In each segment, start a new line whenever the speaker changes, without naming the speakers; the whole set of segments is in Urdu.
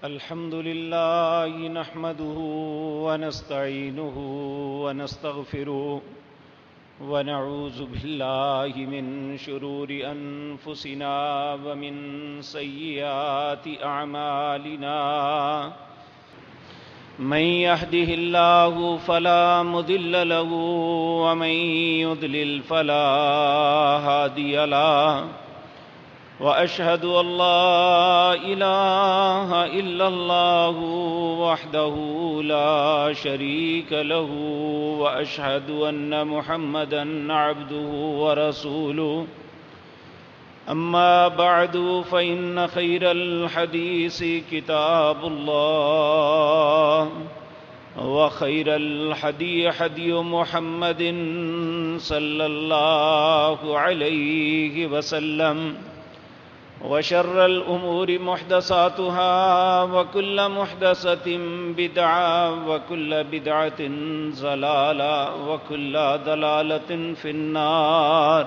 الحمد لله نحمده ونستعينه ونستغفره ونعوذ بالله من شرور أنفسنا ومن سيئات أعمالنا من يهده الله فلا مضل له ومن يضلل فلا هادي له وأشهد أن لا إله إلا الله وحده لا شريك له وأشهد أن محمدًا عبده ورسوله أما بعد فإن خير الحديث كتاب الله وخير الهدي هدي محمد صلى الله عليه وسلم وشر الأمور محدثاتها وكل محدثة بدعة وكل بدعة ضلالة وكل ضلالة في النار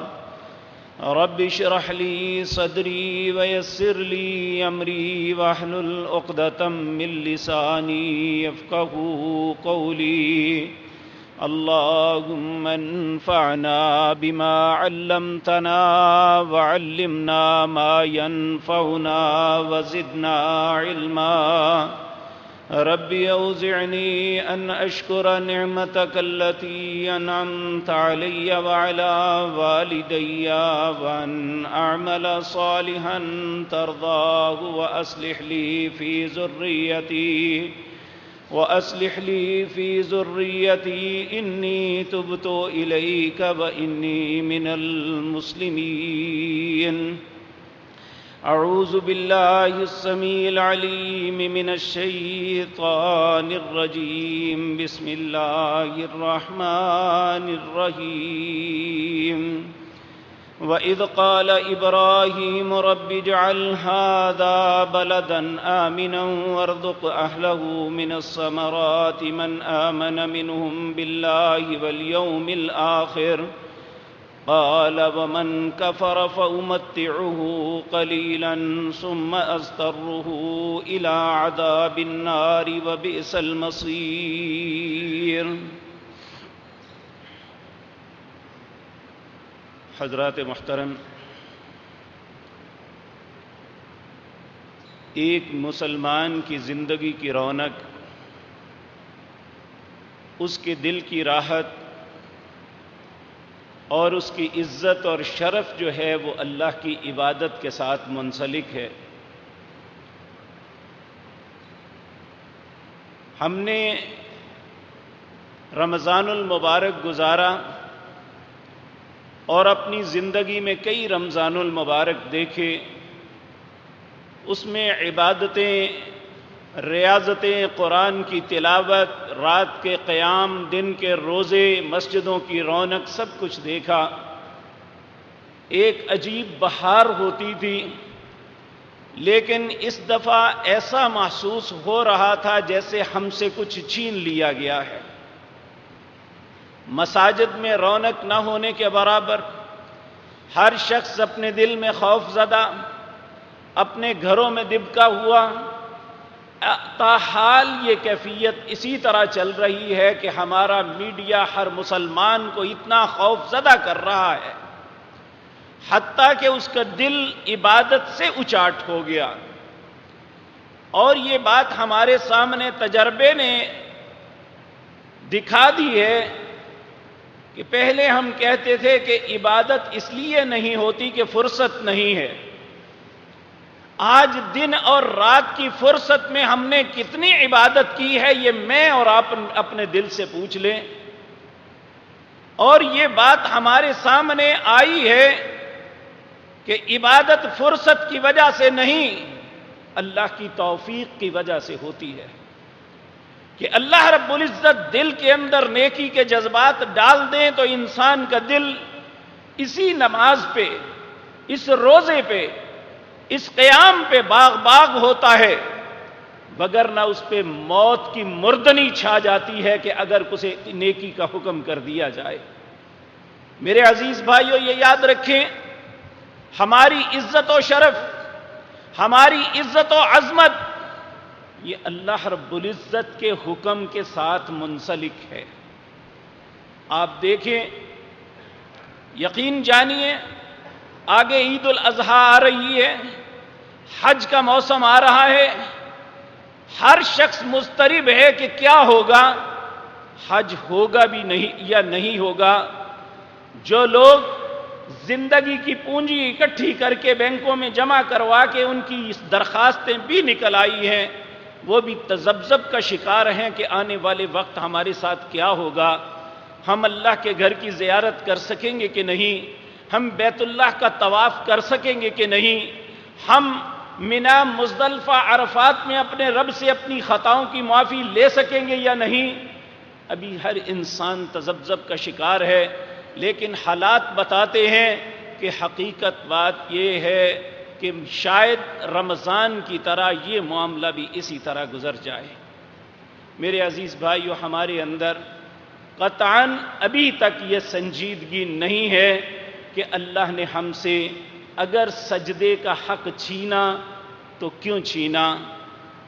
رب اشرح لي صدري ويسر لي أمري واحلل عقدة من لساني يفقهوا قولي اللهم انفعنا بما علمتنا وعلمنا ما ينفعنا وزدنا علما رب أوزعني أن أشكر نعمتك التي أنعمت علي وعلى والدي وأن أعمل صالحا ترضاه وأصلح لي في ذريتي إني تبت إليك وإني من المسلمين أعوذ بالله السميع العليم من الشيطان الرجيم بسم الله الرحمن الرحيم وإذ قال إبراهيم رب اجعل هذا بلدا آمنا وارزق أهله من الثمرات من آمن منهم بالله واليوم الآخر قال ومن كفر فأمتعه قليلا ثم أضطره إلى عذاب النار وبئس المصير۔ حضرات محترم، ایک مسلمان کی زندگی کی رونق، اس کے دل کی راحت اور اس کی عزت اور شرف جو ہے وہ اللہ کی عبادت کے ساتھ منسلک ہے۔ ہم نے رمضان المبارک گزارا اور اپنی زندگی میں کئی رمضان المبارک دیکھے، اس میں عبادتیں، ریاضتیں، قرآن کی تلاوت، رات کے قیام، دن کے روزے، مسجدوں کی رونق، سب کچھ دیکھا۔ ایک عجیب بہار ہوتی تھی، لیکن اس دفعہ ایسا محسوس ہو رہا تھا جیسے ہم سے کچھ چھین لیا گیا ہے۔ مساجد میں رونق نہ ہونے کے برابر، ہر شخص اپنے دل میں خوف زدہ، اپنے گھروں میں دبکا ہوا۔ تاحال یہ کیفیت اسی طرح چل رہی ہے کہ ہمارا میڈیا ہر مسلمان کو اتنا خوف زدہ کر رہا ہے، حتیٰ کہ اس کا دل عبادت سے اچاٹ ہو گیا۔ اور یہ بات ہمارے سامنے تجربے نے دکھا دی ہے کہ پہلے ہم کہتے تھے کہ عبادت اس لیے نہیں ہوتی کہ فرصت نہیں ہے۔ آج دن اور رات کی فرصت میں ہم نے کتنی عبادت کی ہے، یہ میں اور آپ اپنے دل سے پوچھ لیں۔ اور یہ بات ہمارے سامنے آئی ہے کہ عبادت فرصت کی وجہ سے نہیں، اللہ کی توفیق کی وجہ سے ہوتی ہے کہ اللہ رب العزت دل کے اندر نیکی کے جذبات ڈال دیں تو انسان کا دل اسی نماز پہ، اس روزے پہ، اس قیام پہ باغ باغ ہوتا ہے، وگرنہ اس پہ موت کی مردنی چھا جاتی ہے کہ اگر اسے نیکی کا حکم کر دیا جائے۔ میرے عزیز بھائیو، یہ یاد رکھیں، ہماری عزت و شرف، ہماری عزت و عظمت یہ اللہ رب العزت کے حکم کے ساتھ منسلک ہے۔ آپ دیکھیں، یقین جانیے، آگے عید الاضحیٰ آ رہی ہے، حج کا موسم آ رہا ہے، ہر شخص مضطرب ہے کہ کیا ہوگا، حج ہوگا بھی نہیں یا نہیں ہوگا۔ جو لوگ زندگی کی پونجی اکٹھی کر کے بینکوں میں جمع کروا کے ان کی درخواستیں بھی نکل آئی ہیں، وہ بھی تذبذب کا شکار ہیں کہ آنے والے وقت ہمارے ساتھ کیا ہوگا، ہم اللہ کے گھر کی زیارت کر سکیں گے کہ نہیں، ہم بیت اللہ کا طواف کر سکیں گے کہ نہیں، ہم منا مزدلفہ عرفات میں اپنے رب سے اپنی خطاؤں کی معافی لے سکیں گے یا نہیں۔ ابھی ہر انسان تذبذب کا شکار ہے، لیکن حالات بتاتے ہیں کہ حقیقت بات یہ ہے کہ شاید رمضان کی طرح یہ معاملہ بھی اسی طرح گزر جائے۔ میرے عزیز بھائیو، ہمارے اندر قطعاً ابھی تک یہ سنجیدگی نہیں ہے کہ اللہ نے ہم سے اگر سجدے کا حق چھینا تو کیوں چھینا،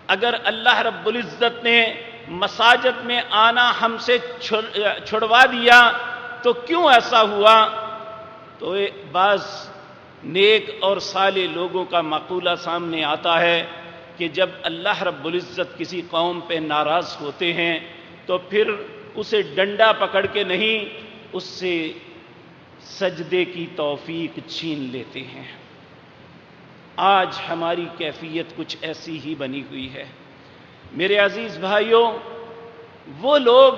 اگر اللہ رب العزت نے مساجد میں آنا ہم سے چھڑوا دیا تو کیوں ایسا ہوا۔ تو بعض نیک اور صالح لوگوں کا مقولہ سامنے آتا ہے کہ جب اللہ رب العزت کسی قوم پہ ناراض ہوتے ہیں تو پھر اسے ڈنڈا پکڑ کے نہیں، اس سے سجدے کی توفیق چھین لیتے ہیں۔ آج ہماری کیفیت کچھ ایسی ہی بنی ہوئی ہے۔ میرے عزیز بھائیوں، وہ لوگ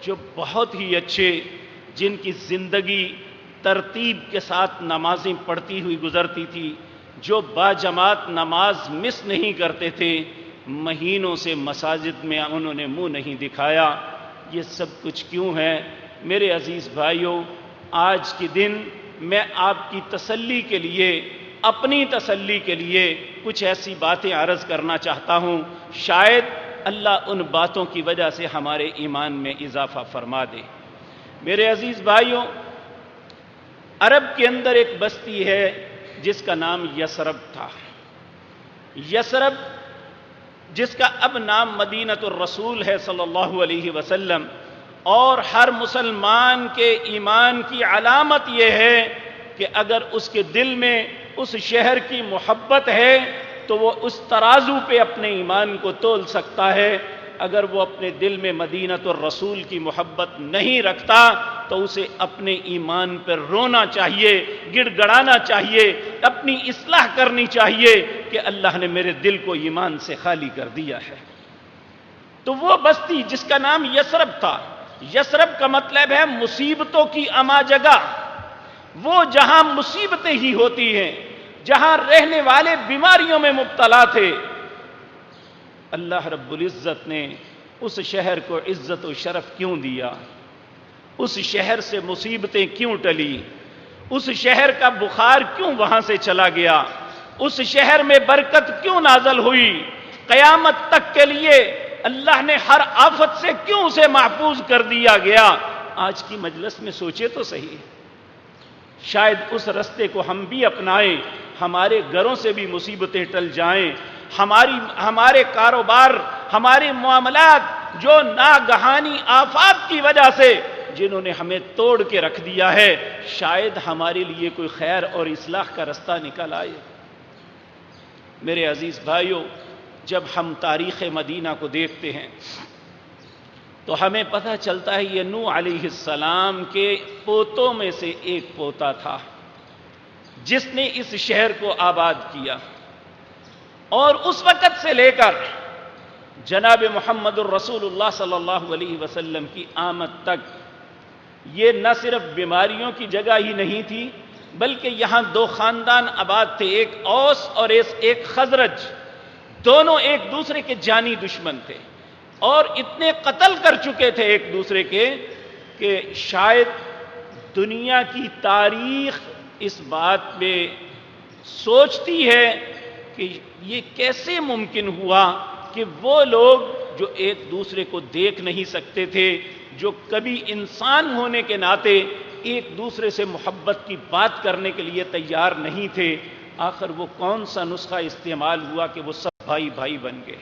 جو بہت ہی اچھے، جن کی زندگی ترتیب کے ساتھ نمازیں پڑھتی ہوئی گزرتی تھی، جو باجماعت نماز مس نہیں کرتے تھے، مہینوں سے مساجد میں انہوں نے منہ نہیں دکھایا، یہ سب کچھ کیوں ہے؟ میرے عزیز بھائیوں، آج کے دن میں آپ کی تسلی کے لیے، اپنی تسلی کے لیے کچھ ایسی باتیں عرض کرنا چاہتا ہوں، شاید اللہ ان باتوں کی وجہ سے ہمارے ایمان میں اضافہ فرما دے۔ میرے عزیز بھائیوں، عرب کے اندر ایک بستی ہے جس کا نام یثرب تھا۔ یثرب، جس کا اب نام مدینۃ الرسول ہے صلی اللہ علیہ وسلم، اور ہر مسلمان کے ایمان کی علامت یہ ہے کہ اگر اس کے دل میں اس شہر کی محبت ہے تو وہ اس ترازو پہ اپنے ایمان کو تول سکتا ہے، اگر وہ اپنے دل میں مدینۃ الرسول کی محبت نہیں رکھتا تو اسے اپنے ایمان پر رونا چاہیے، گڑ گڑانا چاہیے، اپنی اصلاح کرنی چاہیے کہ اللہ نے میرے دل کو ایمان سے خالی کر دیا ہے۔ تو وہ بستی جس کا نام یثرب تھا، یثرب کا مطلب ہے مصیبتوں کی اما جگہ، وہ جہاں مصیبتیں ہی ہوتی ہیں، جہاں رہنے والے بیماریوں میں مبتلا تھے۔ اللہ رب العزت نے اس شہر کو عزت و شرف کیوں دیا؟ اس شہر سے مصیبتیں کیوں ٹلی؟ اس شہر کا بخار کیوں وہاں سے چلا گیا؟ اس شہر میں برکت کیوں نازل ہوئی؟ قیامت تک کے لیے اللہ نے ہر آفت سے کیوں اسے محفوظ کر دیا گیا؟ آج کی مجلس میں سوچے تو صحیح، شاید اس رستے کو ہم بھی اپنائیں، ہمارے گھروں سے بھی مصیبتیں ٹل جائیں، ہمارے کاروبار، ہمارے معاملات جو ناگہانی آفات کی وجہ سے جنہوں نے ہمیں توڑ کے رکھ دیا ہے، شاید ہمارے لیے کوئی خیر اور اصلاح کا رستہ نکل آئے۔ میرے عزیز بھائیوں، جب ہم تاریخ مدینہ کو دیکھتے ہیں تو ہمیں پتہ چلتا ہے یہ نوح علیہ السلام کے پوتوں میں سے ایک پوتا تھا جس نے اس شہر کو آباد کیا، اور اس وقت سے لے کر جناب محمد الرسول اللہ صلی اللہ علیہ وسلم کی آمد تک یہ نہ صرف بیماریوں کی جگہ ہی نہیں تھی، بلکہ یہاں دو خاندان آباد تھے، ایک اوس اور ایک خزرج، دونوں ایک دوسرے کے جانی دشمن تھے اور اتنے قتل کر چکے تھے ایک دوسرے کے کہ شاید دنیا کی تاریخ اس بات میں سوچتی ہے کہ یہ کیسے ممکن ہوا کہ وہ لوگ جو ایک دوسرے کو دیکھ نہیں سکتے تھے، جو کبھی انسان ہونے کے ناطے ایک دوسرے سے محبت کی بات کرنے کے لیے تیار نہیں تھے، آخر وہ کون سا نسخہ استعمال ہوا کہ وہ سب بھائی بھائی بن گئے؟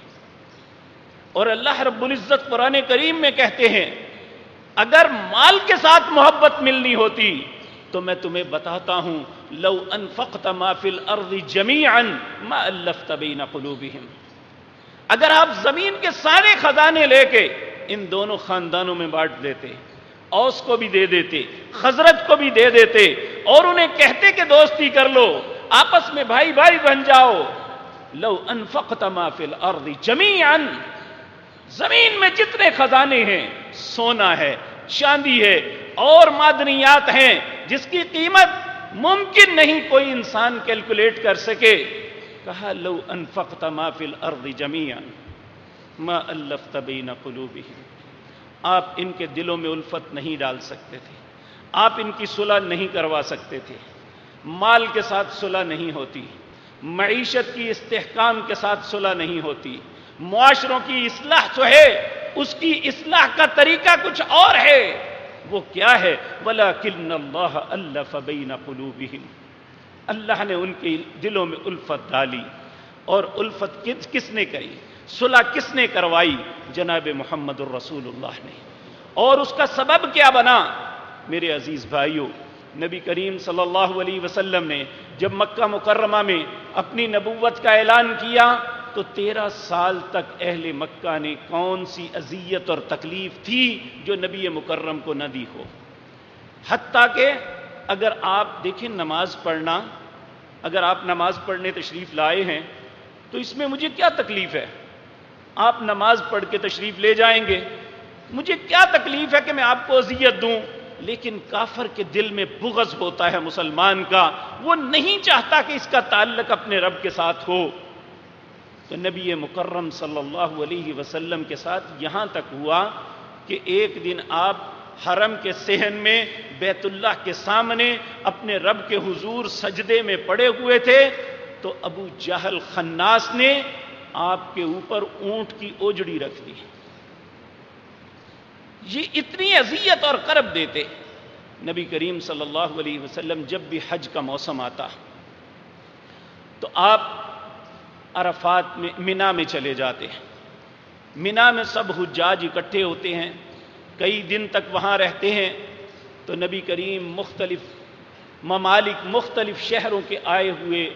اور اللہ رب العزت قرآن کریم میں کہتے ہیں اگر مال کے ساتھ محبت ملنی ہوتی تو میں تمہیں بتاتا ہوں لو انفقت ما فی الارض جمیعا ما الفت بین قلوبہم، اگر آپ زمین کے سارے خزانے لے کے ان دونوں خاندانوں میں بانٹ دیتے، اوس کو بھی دے دیتے، خزرج کو بھی دے دیتے، اور انہیں کہتے کہ دوستی کر لو، آپس میں بھائی بھائی بن جاؤ، لو انفقت ما فی الارض جمیعا، زمین میں جتنے خزانے ہیں، سونا ہے، چاندی ہے اور معدنیات ہیں جس کی قیمت ممکن نہیں کوئی انسان کیلکولیٹ کر سکے، کہا لو انفقت ما فی الارض جمیعا ما الفت بین قلوبہم، آپ ان کے دلوں میں الفت نہیں ڈال سکتے تھے، آپ ان کی صلح نہیں کروا سکتے تھے، مال کے ساتھ صلح نہیں ہوتی، معیشت کی استحکام کے ساتھ صلح نہیں ہوتی، معاشروں کی اصلاح جو ہے اس کی اصلاح کا طریقہ کچھ اور ہے، وہ کیا ہے؟ وَلَكِنَّ اللَّهَ أَلَّفَ بَيْنَ قُلُوبِهِمْ، اللہ نے ان کے دلوں میں الفت ڈالی، اور الفت کس نے کری؟ صلح کس نے کروائی؟ جناب محمد الرسول اللہ نے۔ اور اس کا سبب کیا بنا؟ میرے عزیز بھائیوں، نبی کریم صلی اللہ علیہ وسلم نے جب مکہ مکرمہ میں اپنی نبوت کا اعلان کیا تو 13 سال تک اہل مکہ نے کون سی اذیت اور تکلیف تھی جو نبی مکرم کو نہ دی ہو؟ حتیٰ کہ اگر آپ دیکھیں نماز پڑھنا، اگر آپ نماز پڑھنے تشریف لائے ہیں تو اس میں مجھے کیا تکلیف ہے؟ آپ نماز پڑھ کے تشریف لے جائیں گے، مجھے کیا تکلیف ہے کہ میں آپ کو اذیت دوں؟ لیکن کافر کے دل میں بغض ہوتا ہے مسلمان کا، وہ نہیں چاہتا کہ اس کا تعلق اپنے رب کے ساتھ ہو۔ تو نبی مکرم صلی اللہ علیہ وسلم کے ساتھ یہاں تک ہوا کہ ایک دن آپ حرم کے صحن میں بیت اللہ کے سامنے اپنے رب کے حضور سجدے میں پڑے ہوئے تھے تو ابو جہل خناس نے آپ کے اوپر اونٹ کی اوجڑی رکھ دی۔ یہ اتنی اذیت اور کرب دیتے۔ نبی کریم صلی اللہ علیہ وسلم جب بھی حج کا موسم آتا تو آپ عرفات میں منا میں چلے جاتے ہیں، منا میں سب حجاج اکٹھے ہوتے ہیں، کئی دن تک وہاں رہتے ہیں، تو نبی کریم مختلف ممالک مختلف شہروں کے آئے ہوئے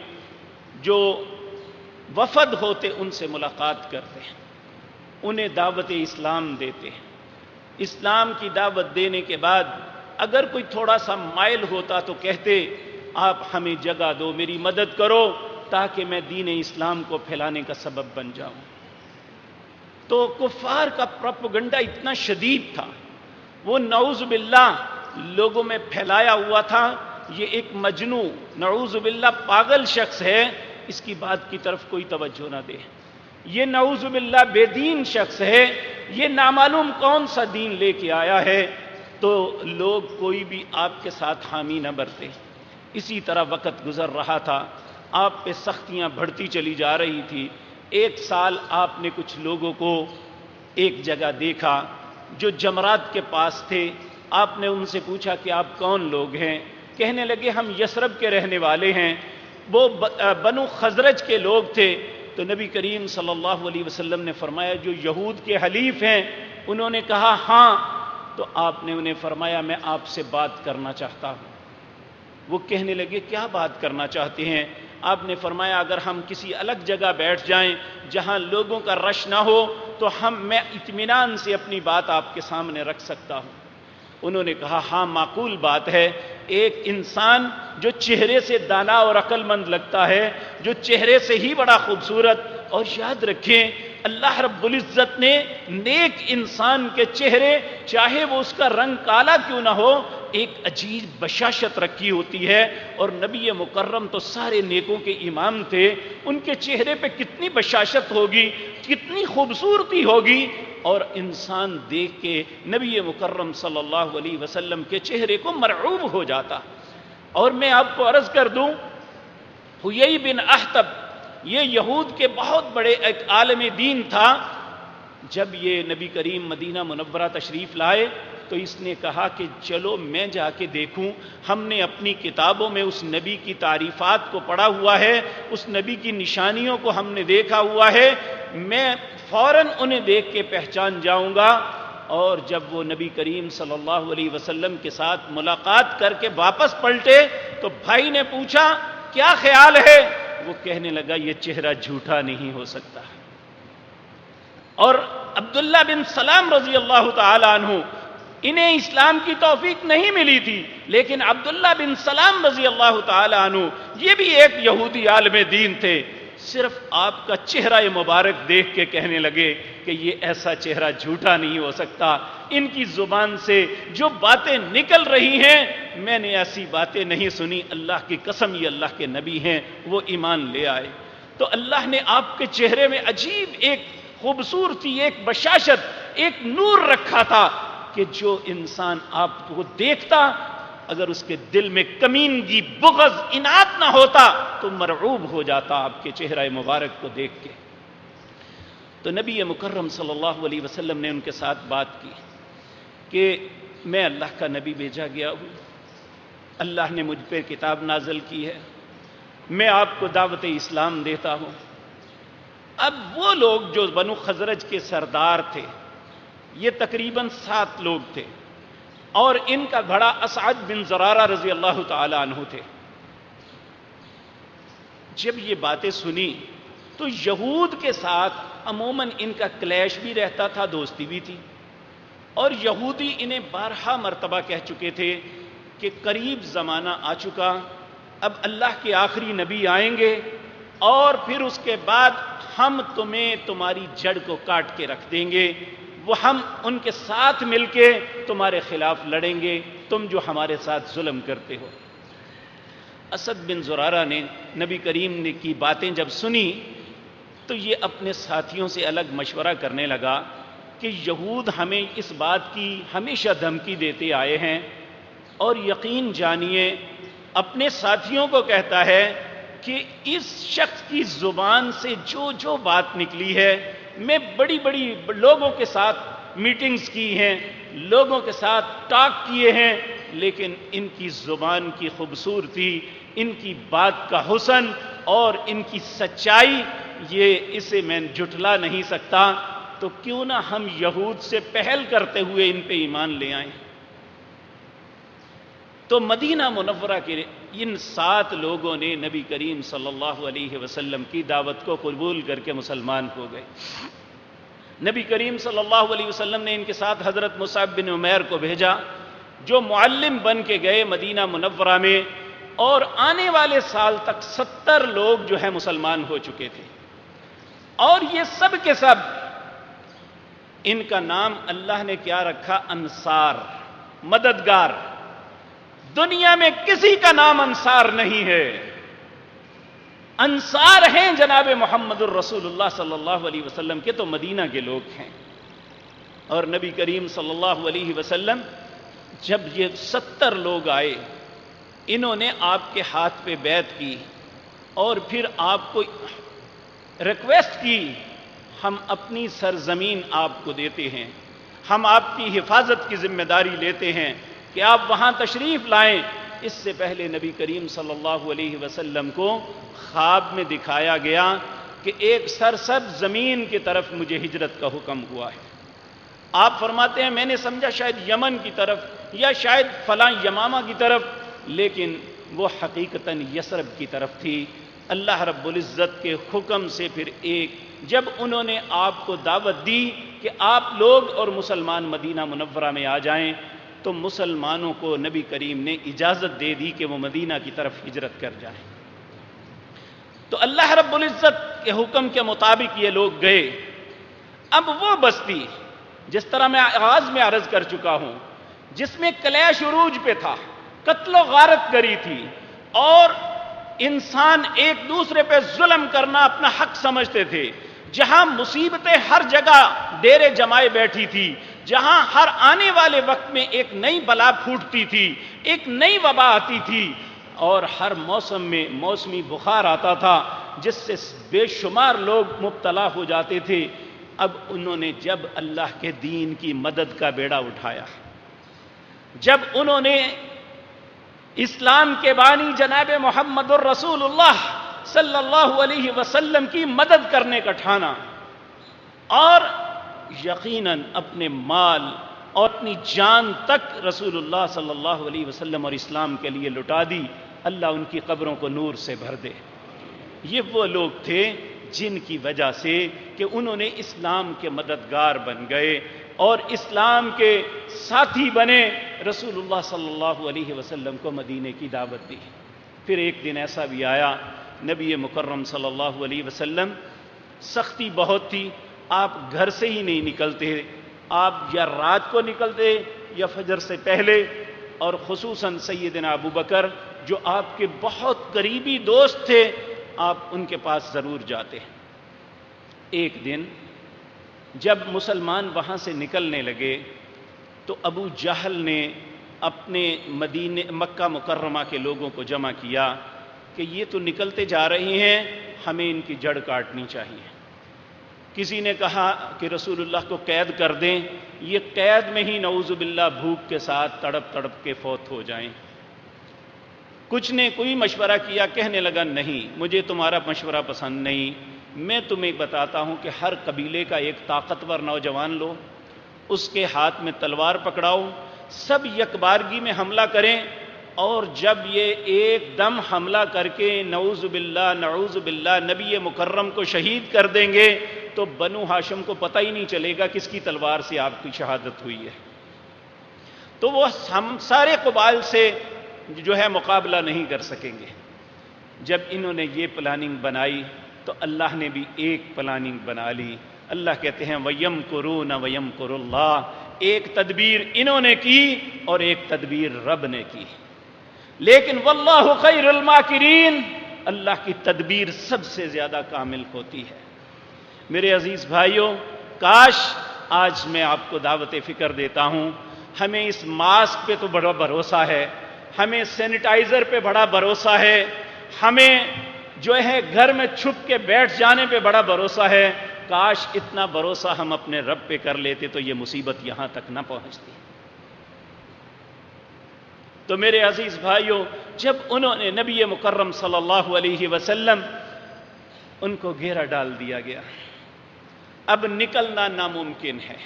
جو وفد ہوتے ان سے ملاقات کرتے ہیں، انہیں دعوت اسلام دیتے ہیں۔ اسلام کی دعوت دینے کے بعد اگر کوئی تھوڑا سا مائل ہوتا تو کہتے آپ ہمیں جگہ دو، میری مدد کرو تاکہ میں دین اسلام کو پھیلانے کا سبب بن جاؤں۔ تو کفار کا پروپیگنڈا اتنا شدید تھا، وہ نعوذ باللہ لوگوں میں پھیلایا ہوا تھا، یہ ایک مجنون نعوذ باللہ پاگل شخص ہے، اس کی بات کی طرف کوئی توجہ نہ دے، یہ نعوذ باللہ بے دین شخص ہے، یہ نامعلوم کون سا دین لے کے آیا ہے، تو لوگ کوئی بھی آپ کے ساتھ حامی نہ برتے۔ اسی طرح وقت گزر رہا تھا، آپ پہ سختیاں بڑھتی چلی جا رہی تھی۔ ایک سال آپ نے کچھ لوگوں کو ایک جگہ دیکھا جو جمرات کے پاس تھے، آپ نے ان سے پوچھا کہ آپ کون لوگ ہیں؟ کہنے لگے ہم یثرب کے رہنے والے ہیں، وہ بنو خزرج کے لوگ تھے۔ تو نبی کریم صلی اللہ علیہ وسلم نے فرمایا جو یہود کے حلیف ہیں؟ انہوں نے کہا ہاں۔ تو آپ نے انہیں فرمایا میں آپ سے بات کرنا چاہتا ہوں۔ وہ کہنے لگے کیا بات کرنا چاہتے ہیں؟ آپ نے فرمایا اگر ہم کسی الگ جگہ بیٹھ جائیں جہاں لوگوں کا رش نہ ہو تو میں اطمینان سے اپنی بات آپ کے سامنے رکھ سکتا ہوں۔ انہوں نے کہا ہاں معقول بات ہے، ایک انسان جو چہرے سے دانا اور عقل مند لگتا ہے، جو چہرے سے ہی بڑا خوبصورت، اور یاد رکھیں اللہ رب العزت نے نیک انسان کے چہرے چاہے وہ اس کا رنگ کالا کیوں نہ ہو ایک عجیب بشاشت رکھی ہوتی ہے، اور نبی مکرم تو سارے نیکوں کے امام تھے، ان کے چہرے پہ کتنی بشاشت ہوگی، کتنی خوبصورتی ہوگی، اور انسان دیکھ کے نبی مکرم صلی اللہ علیہ وسلم کے چہرے کو مرعوب ہو جاتا۔ اور میں آپ کو عرض کر دوں حیی بن اخطب یہ یہود کے بہت بڑے ایک عالم دین تھا، جب یہ نبی کریم مدینہ منورہ تشریف لائے تو اس نے کہا کہ چلو میں جا کے دیکھوں، ہم نے اپنی کتابوں میں اس نبی کی تعریفات کو پڑھا ہوا ہے، اس نبی کی نشانیوں کو ہم نے دیکھا ہوا ہے، میں فوراً انہیں دیکھ کے پہچان جاؤں گا، اور جب وہ نبی کریم صلی اللہ علیہ وسلم کے ساتھ ملاقات کر کے واپس پلٹے تو بھائی نے پوچھا کیا خیال ہے؟ وہ کہنے لگا یہ چہرہ جھوٹا نہیں ہو سکتا۔ اور عبداللہ بن سلام رضی اللہ تعالی عنہ، انہیں اسلام کی توفیق نہیں ملی تھی، لیکن عبداللہ بن سلام رضی اللہ تعالی عنہ یہ بھی ایک یہودی عالم دین تھے، صرف آپ کا چہرہ مبارک دیکھ کے کہنے لگے کہ یہ ایسا چہرہ جھوٹا نہیں ہو سکتا، ان کی زبان سے جو باتیں نکل رہی ہیں میں نے ایسی باتیں نہیں سنی، اللہ کی قسم یہ اللہ کے نبی ہیں۔ وہ ایمان لے آئے۔ تو اللہ نے آپ کے چہرے میں عجیب ایک خوبصورتی، ایک بشاشت، ایک نور رکھا تھا کہ جو انسان آپ کو دیکھتا اگر اس کے دل میں کمینگی، بغض، اناد نہ ہوتا تو مرعوب ہو جاتا آپ کے چہرہ مبارک کو دیکھ کے۔ تو نبی مکرم صلی اللہ علیہ وسلم نے ان کے ساتھ بات کی کہ میں اللہ کا نبی بھیجا گیا ہوں، اللہ نے مجھ پہ کتاب نازل کی ہے، میں آپ کو دعوت اسلام دیتا ہوں۔ اب وہ لوگ جو بنو خزرج کے سردار تھے، یہ تقریباً 7 لوگ تھے، اور ان کا بڑا اسعد بن زرارہ رضی اللہ تعالی عنہ تھے۔ جب یہ باتیں سنی تو یہود کے ساتھ عموماً ان کا کلیش بھی رہتا تھا، دوستی بھی تھی، اور یہودی انہیں بارہا مرتبہ کہہ چکے تھے کہ قریب زمانہ آ چکا، اب اللہ کے آخری نبی آئیں گے اور پھر اس کے بعد ہم تمہیں تمہاری جڑ کو کاٹ کے رکھ دیں گے، وہ ہم ان کے ساتھ مل کے تمہارے خلاف لڑیں گے، تم جو ہمارے ساتھ ظلم کرتے ہو۔ اسد بن زرارہ نے نبی کریم نے کی باتیں جب سنی تو یہ اپنے ساتھیوں سے الگ مشورہ کرنے لگا کہ یہود ہمیں اس بات کی ہمیشہ دھمکی دیتے آئے ہیں، اور یقین جانیے اپنے ساتھیوں کو کہتا ہے کہ اس شخص کی زبان سے جو بات نکلی ہے، میں بڑی بڑی لوگوں کے ساتھ میٹنگز کی ہیں، لوگوں کے ساتھ ٹاک کیے ہیں، لیکن ان کی زبان کی خوبصورتی، ان کی بات کا حسن اور ان کی سچائی، اسے میں جھٹلا نہیں سکتا، تو کیوں نہ ہم یہود سے پہل کرتے ہوئے ان پہ ایمان لے آئیں۔ تو مدینہ منورہ کے ان 7 لوگوں نے نبی کریم صلی اللہ علیہ وسلم کی دعوت کو قبول کر کے مسلمان ہو گئے۔ نبی کریم صلی اللہ علیہ وسلم نے ان کے ساتھ حضرت مصعب بن عمیر کو بھیجا، جو معلم بن کے گئے مدینہ منورہ میں، اور آنے والے سال تک 70 لوگ جو ہے مسلمان ہو چکے تھے، اور یہ سب کے سب ان کا نام اللہ نے کیا رکھا؟ انصار، مددگار۔ دنیا میں کسی کا نام انصار نہیں ہے، انصار ہیں جناب محمد الرسول اللہ صلی اللہ علیہ وسلم کے، تو مدینہ کے لوگ ہیں۔ اور نبی کریم صلی اللہ علیہ وسلم جب یہ 70 لوگ آئے، انہوں نے آپ کے ہاتھ پہ بیعت کی اور پھر آپ کو ریکویسٹ کی، ہم اپنی سرزمین آپ کو دیتے ہیں، ہم آپ کی حفاظت کی ذمہ داری لیتے ہیں کہ آپ وہاں تشریف لائیں۔ اس سے پہلے نبی کریم صلی اللہ علیہ وسلم کو خواب میں دکھایا گیا کہ ایک سرسبز زمین کی طرف مجھے ہجرت کا حکم ہوا ہے۔ آپ فرماتے ہیں میں نے سمجھا شاید یمن کی طرف یا شاید فلاں یمامہ کی طرف، لیکن وہ حقیقتاً یثرب کی طرف تھی۔ اللہ رب العزت کے حکم سے پھر جب انہوں نے آپ کو دعوت دی کہ آپ لوگ اور مسلمان مدینہ منورہ میں آ جائیں، تو مسلمانوں کو نبی کریم نے اجازت دے دی کہ وہ مدینہ کی طرف ہجرت کر جائیں۔ تو اللہ رب العزت کے حکم کے مطابق یہ لوگ گئے۔ اب وہ بستی جس طرح میں آغاز میں عرض کر چکا ہوں، جس میں کلیش عروج پہ تھا، قتل و غارت گری تھی، اور انسان ایک دوسرے پہ ظلم کرنا اپنا حق سمجھتے تھے، جہاں مصیبتیں ہر جگہ ڈیرے جمائے بیٹھی تھی، جہاں ہر آنے والے وقت میں ایک نئی بلا پھوٹتی تھی، ایک نئی وبا آتی تھی، اور ہر موسم میں موسمی بخار آتا تھا جس سے بے شمار لوگ مبتلا ہو جاتے تھے۔ اب انہوں نے جب اللہ کے دین کی مدد کا بیڑا اٹھایا، جب انہوں نے اسلام کے بانی جناب محمد الرسول اللہ صلی اللہ علیہ وسلم کی مدد کرنے کا ٹھانا، اور یقیناً اپنے مال اور اپنی جان تک رسول اللہ صلی اللہ علیہ وسلم اور اسلام کے لیے لٹا دی. اللہ ان کی قبروں کو نور سے بھر دے. یہ وہ لوگ تھے جن کی وجہ سے کہ انہوں نے اسلام کے مددگار بن گئے اور اسلام کے ساتھی بنے، رسول اللہ صلی اللہ علیہ وسلم کو مدینے کی دعوت دی. پھر ایک دن ایسا بھی آیا، نبی مکرم صلی اللہ علیہ وسلم، سختی بہت تھی، آپ گھر سے ہی نہیں نکلتے، آپ یا رات کو نکلتے یا فجر سے پہلے، اور خصوصاً سیدنا ابو بکر جو آپ کے بہت قریبی دوست تھے، آپ ان کے پاس ضرور جاتے. ایک دن جب مسلمان وہاں سے نکلنے لگے تو ابو جہل نے اپنے مکہ مکرمہ کے لوگوں کو جمع کیا کہ یہ تو نکلتے جا رہے ہیں، ہمیں ان کی جڑ کاٹنی چاہیے. کسی نے کہا کہ رسول اللہ کو قید کر دیں، یہ قید میں ہی نعوذ باللہ بھوک کے ساتھ تڑپ تڑپ کے فوت ہو جائیں. کچھ نے کوئی مشورہ کیا، کہنے لگا نہیں، مجھے تمہارا مشورہ پسند نہیں، میں تمہیں بتاتا ہوں کہ ہر قبیلے کا ایک طاقتور نوجوان لو، اس کے ہاتھ میں تلوار پکڑاؤ، سب یکبارگی میں حملہ کریں، اور جب یہ ایک دم حملہ کر کے نعوذ باللہ نبی مکرم کو شہید کر دیں گے تو بنو ہاشم کو پتہ ہی نہیں چلے گا کس کی تلوار سے آپ کی شہادت ہوئی ہے. تو وہ ہم سارے قبائل سے جو ہے مقابلہ نہیں کر سکیں گے. جب انہوں نے یہ پلاننگ بنائی تو اللہ نے بھی ایک پلاننگ بنا لی. اللہ کہتے ہیں وَيَمْكُرُونَ وَيَمْكُرُ اللَّهُ، ایک تدبیر انہوں نے کی اور ایک تدبیر رب نے کی، لیکن واللہ خیر الماکرین، اللہ کی تدبیر سب سے زیادہ کامل ہوتی ہے. میرے عزیز بھائیوں، کاش آج میں آپ کو دعوت فکر دیتا ہوں. ہمیں اس ماسک پہ تو بڑا بھروسہ ہے، ہمیں سینیٹائزر پہ بڑا بھروسہ ہے، ہمیں جو ہے گھر میں چھپ کے بیٹھ جانے پہ بڑا بھروسہ ہے. کاش اتنا بھروسہ ہم اپنے رب پہ کر لیتے تو یہ مصیبت یہاں تک نہ پہنچتی. تو میرے عزیز بھائیوں، جب انہوں نے نبی مکرم صلی اللہ علیہ وسلم، ان کو گھیرا ڈال دیا گیا، اب نکلنا ناممکن ہے،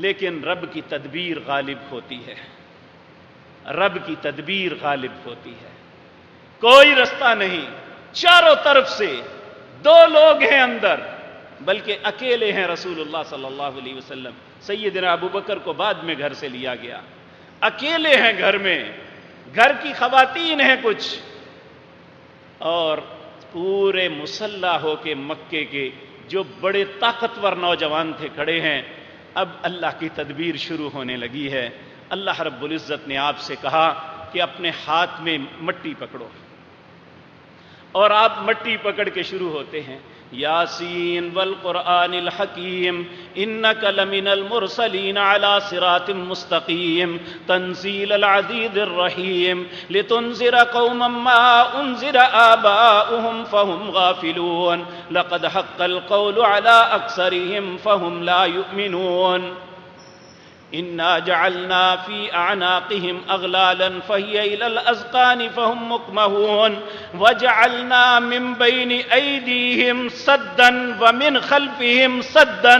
لیکن رب کی تدبیر غالب ہوتی ہے. رب کی تدبیر غالب ہوتی ہے، کوئی رستہ نہیں. چاروں طرف سے دو لوگ ہیں اندر، بلکہ اکیلے ہیں رسول اللہ صلی اللہ علیہ وسلم. سیدنا ابو بکر کو بعد میں گھر سے لیا گیا، اکیلے ہیں گھر میں، گھر کی خواتین ہیں کچھ، اور پورے مسلح ہو کے مکے کے جو بڑے طاقتور نوجوان تھے کھڑے ہیں. اب اللہ کی تدبیر شروع ہونے لگی ہے. اللہ رب العزت نے آپ سے کہا کہ اپنے ہاتھ میں مٹی پکڑو، اور آپ مٹی پکڑ کے شروع ہوتے ہیں. یاسین والقرآن الحکیم انک لمن المرسلین علی صراط مستقیم تنزیل العزیز الرحیم لتنذر قوما ما انذر آباؤہم فہم غافلون لقد حق القول علی اکثرہم فہم لا یؤمنون انا جعلنا فی اعناقہم اغلالا فہی الی الاذقان فہم مقمحون وجعلنا من بین ایدیہم سدا ومن خلفہم سدا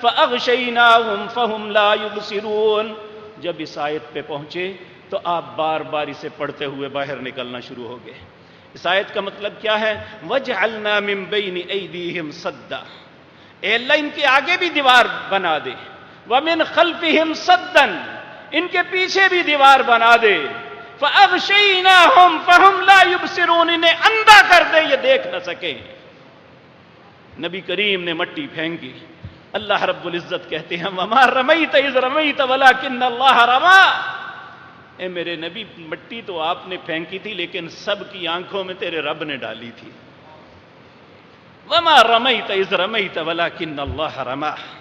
فاغشیناہم فہم لا یبصرون. جب اس آیت پہ پہنچے تو آپ بار بار اسے پڑھتے ہوئے باہر نکلنا شروع ہو گئے. اس آیت کا مطلب کیا ہے؟ وجعلنا من بین ایدیہم سدا، اے اللہ ان کے آگے بھی دیوار بنا دے، وَمِنْ خَلْفِهِمْ صَدًّا، ان کے پیچھے بھی دیوار بنا دے، فَأَغْشَيْنَاهُمْ فَهُمْ لَا يُبْصِرُونَ، انہیں اندھا کر دے یہ دیکھ نہ سکیں. نبی کریم نے مٹی پھینکی. اللہ رب العزت کہتے ہیں وَمَا رَمَيْتَ إِذْ رَمَيْتَ وَلَكِنَّ اللَّهَ رَمَى، اے میرے نبی مٹی تو آپ نے پھینکی تھی لیکن سب کی آنکھوں میں تیرے رب نے ڈالی تھی. وَمَا رَمَيْتَ إِذْ رَمَيْتَ وَلَكِنَّ اللَّهَ رَمَى.